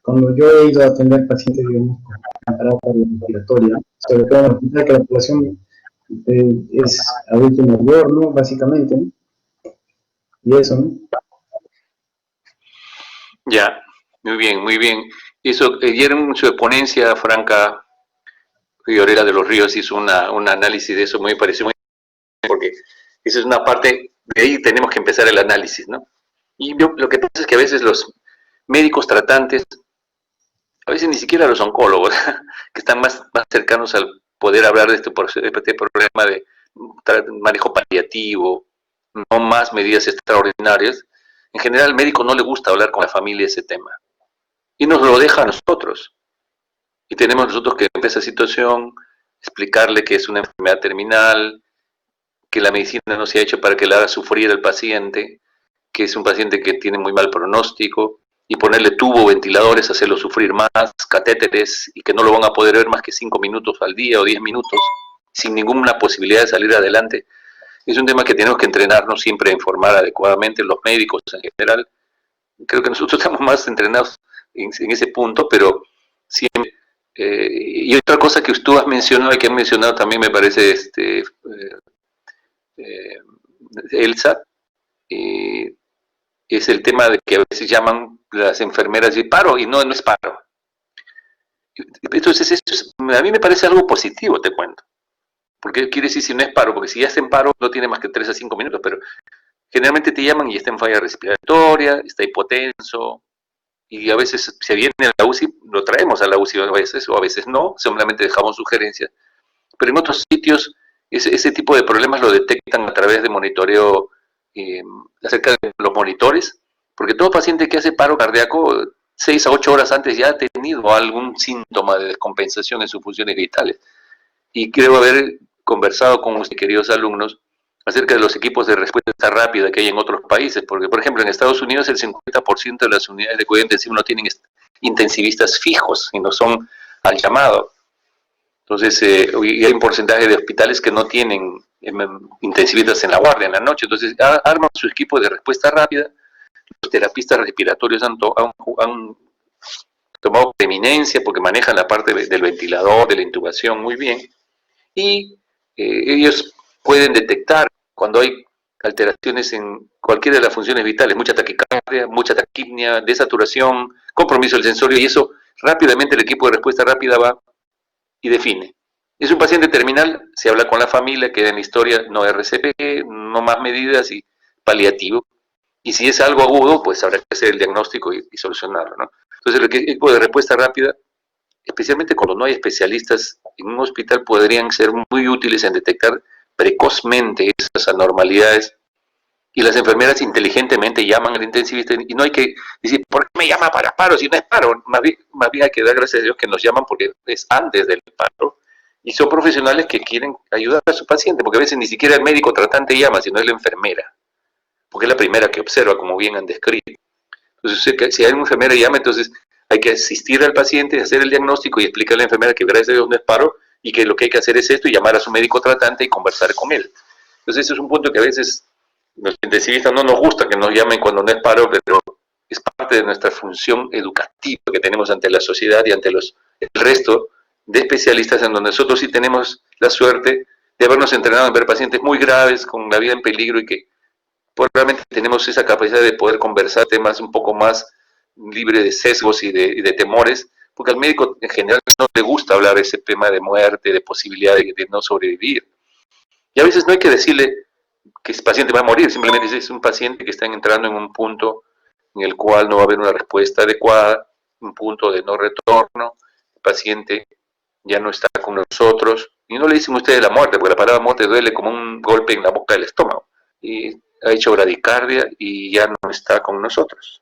cuando yo he ido a atender pacientes, digamos, con parada respiratoria, sobre todo en el hospital, que la población es adulto mayor, ¿no? Básicamente, ¿no? Y eso, ¿no? Ya, muy bien, muy bien. Eso, ayer en su ponencia, Franca Llorera de los Ríos hizo un análisis de eso, me pareció muy interesante, porque esa es una parte, de ahí tenemos que empezar el análisis, ¿no? Y lo que pasa es que a veces los médicos tratantes, a veces ni siquiera los oncólogos, que están más cercanos al poder hablar de este problema de manejo paliativo, no más medidas extraordinarias, en general al médico no le gusta hablar con la familia de ese tema. Y nos lo deja a nosotros. Y tenemos nosotros que en esa situación explicarle que es una enfermedad terminal, que la medicina no se ha hecho para que le haga sufrir al paciente, que es un paciente que tiene muy mal pronóstico, y ponerle tubo, ventiladores, hacerlo sufrir más, catéteres, y que no lo van a poder ver más que 5 minutos al día o 10 minutos, sin ninguna posibilidad de salir adelante. Es un tema que tenemos que entrenarnos siempre a informar adecuadamente, los médicos en general. Creo que nosotros estamos más entrenados en ese punto, pero siempre. Y otra cosa que tú has mencionado y que han mencionado también me parece eh, Elsa, es el tema de que a veces llaman las enfermeras de paro y no es paro. Entonces, a mí me parece algo positivo, te cuento. Porque quiere decir si no es paro, porque si ya está en paro no tiene más que 3 a 5 minutos, pero generalmente te llaman y está en falla respiratoria, está hipotenso, y a veces se viene a la UCI, lo traemos a la UCI a veces, o a veces no, simplemente dejamos sugerencias. Pero en otros sitios ese tipo de problemas lo detectan a través de monitoreo acerca de los monitores, porque todo paciente que hace paro cardíaco 6 a 8 horas antes ya ha tenido algún síntoma de descompensación en sus funciones vitales. Y creo haber conversado con mis queridos alumnos acerca de los equipos de respuesta rápida que hay en otros países, porque por ejemplo en Estados Unidos el 50% de las unidades de cuidado intensivo no tienen intensivistas fijos y no son al llamado. Entonces, y hay un porcentaje de hospitales que no tienen intensivistas en la guardia en la noche, entonces arman su equipo de respuesta rápida, los terapistas respiratorios han tomado preeminencia porque manejan la parte del ventilador, de la intubación muy bien, y ellos pueden detectar cuando hay alteraciones en cualquiera de las funciones vitales, mucha taquicardia, mucha taquipnia, desaturación, compromiso del sensorio, y eso rápidamente el equipo de respuesta rápida va y define. Es un paciente terminal, se habla con la familia, queda en la historia, no RCP, no más medidas y paliativo. Y si es algo agudo, pues habrá que hacer el diagnóstico y solucionarlo, ¿no? Entonces el equipo de respuesta rápida, especialmente cuando no hay especialistas en un hospital, podrían ser muy útiles en detectar precozmente esas anormalidades, y las enfermeras inteligentemente llaman al intensivista y no hay que decir, ¿por qué me llama para paro si no es paro? Más bien hay que dar gracias a Dios que nos llaman porque es antes del paro y son profesionales que quieren ayudar a su paciente, porque a veces ni siquiera el médico tratante llama, sino es la enfermera, porque es la primera que observa, como bien han descrito. Entonces, si hay una enfermera llama, entonces hay que asistir al paciente, hacer el diagnóstico y explicarle a la enfermera que gracias a Dios no es paro y que lo que hay que hacer es esto y llamar a su médico tratante y conversar con él. Entonces, ese es un punto que a veces los intensivistas no nos gusta que nos llamen cuando no es paro, pero es parte de nuestra función educativa que tenemos ante la sociedad y ante el resto de especialistas, en donde nosotros sí tenemos la suerte de habernos entrenado en ver pacientes muy graves, con la vida en peligro, y que realmente tenemos esa capacidad de poder conversar temas un poco más libre de sesgos y de temores, porque al médico en general no le gusta hablar de ese tema de muerte, de posibilidad de no sobrevivir. Y a veces no hay que decirle que ese paciente va a morir, simplemente es un paciente que está entrando en un punto en el cual no va a haber una respuesta adecuada, un punto de no retorno, el paciente ya no está con nosotros, y no le dicen ustedes la muerte, porque la palabra muerte duele como un golpe en la boca del estómago, y ha hecho bradicardia y ya no está con nosotros.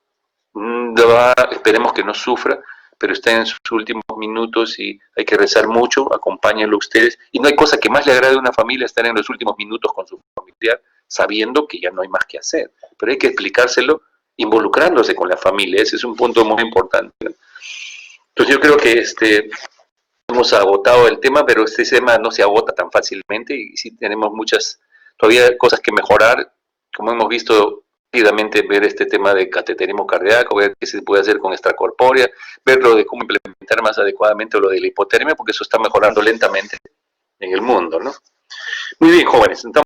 Esperemos que no sufra, pero está en sus últimos minutos y hay que rezar mucho, acompáñenlo ustedes, y no hay cosa que más le agrade a una familia estar en los últimos minutos con su familiar, sabiendo que ya no hay más que hacer, pero hay que explicárselo involucrándose con la familia, ese es un punto muy importante. Entonces yo creo que hemos agotado el tema, pero este tema no se agota tan fácilmente y sí tenemos muchas, todavía cosas que mejorar, como hemos visto rápidamente, ver este tema de cateterismo cardíaco, ver qué se puede hacer con extracorpórea, ver lo de cómo implementar más adecuadamente lo de la hipotermia, porque eso está mejorando lentamente en el mundo, ¿no? Muy bien, jóvenes, entonces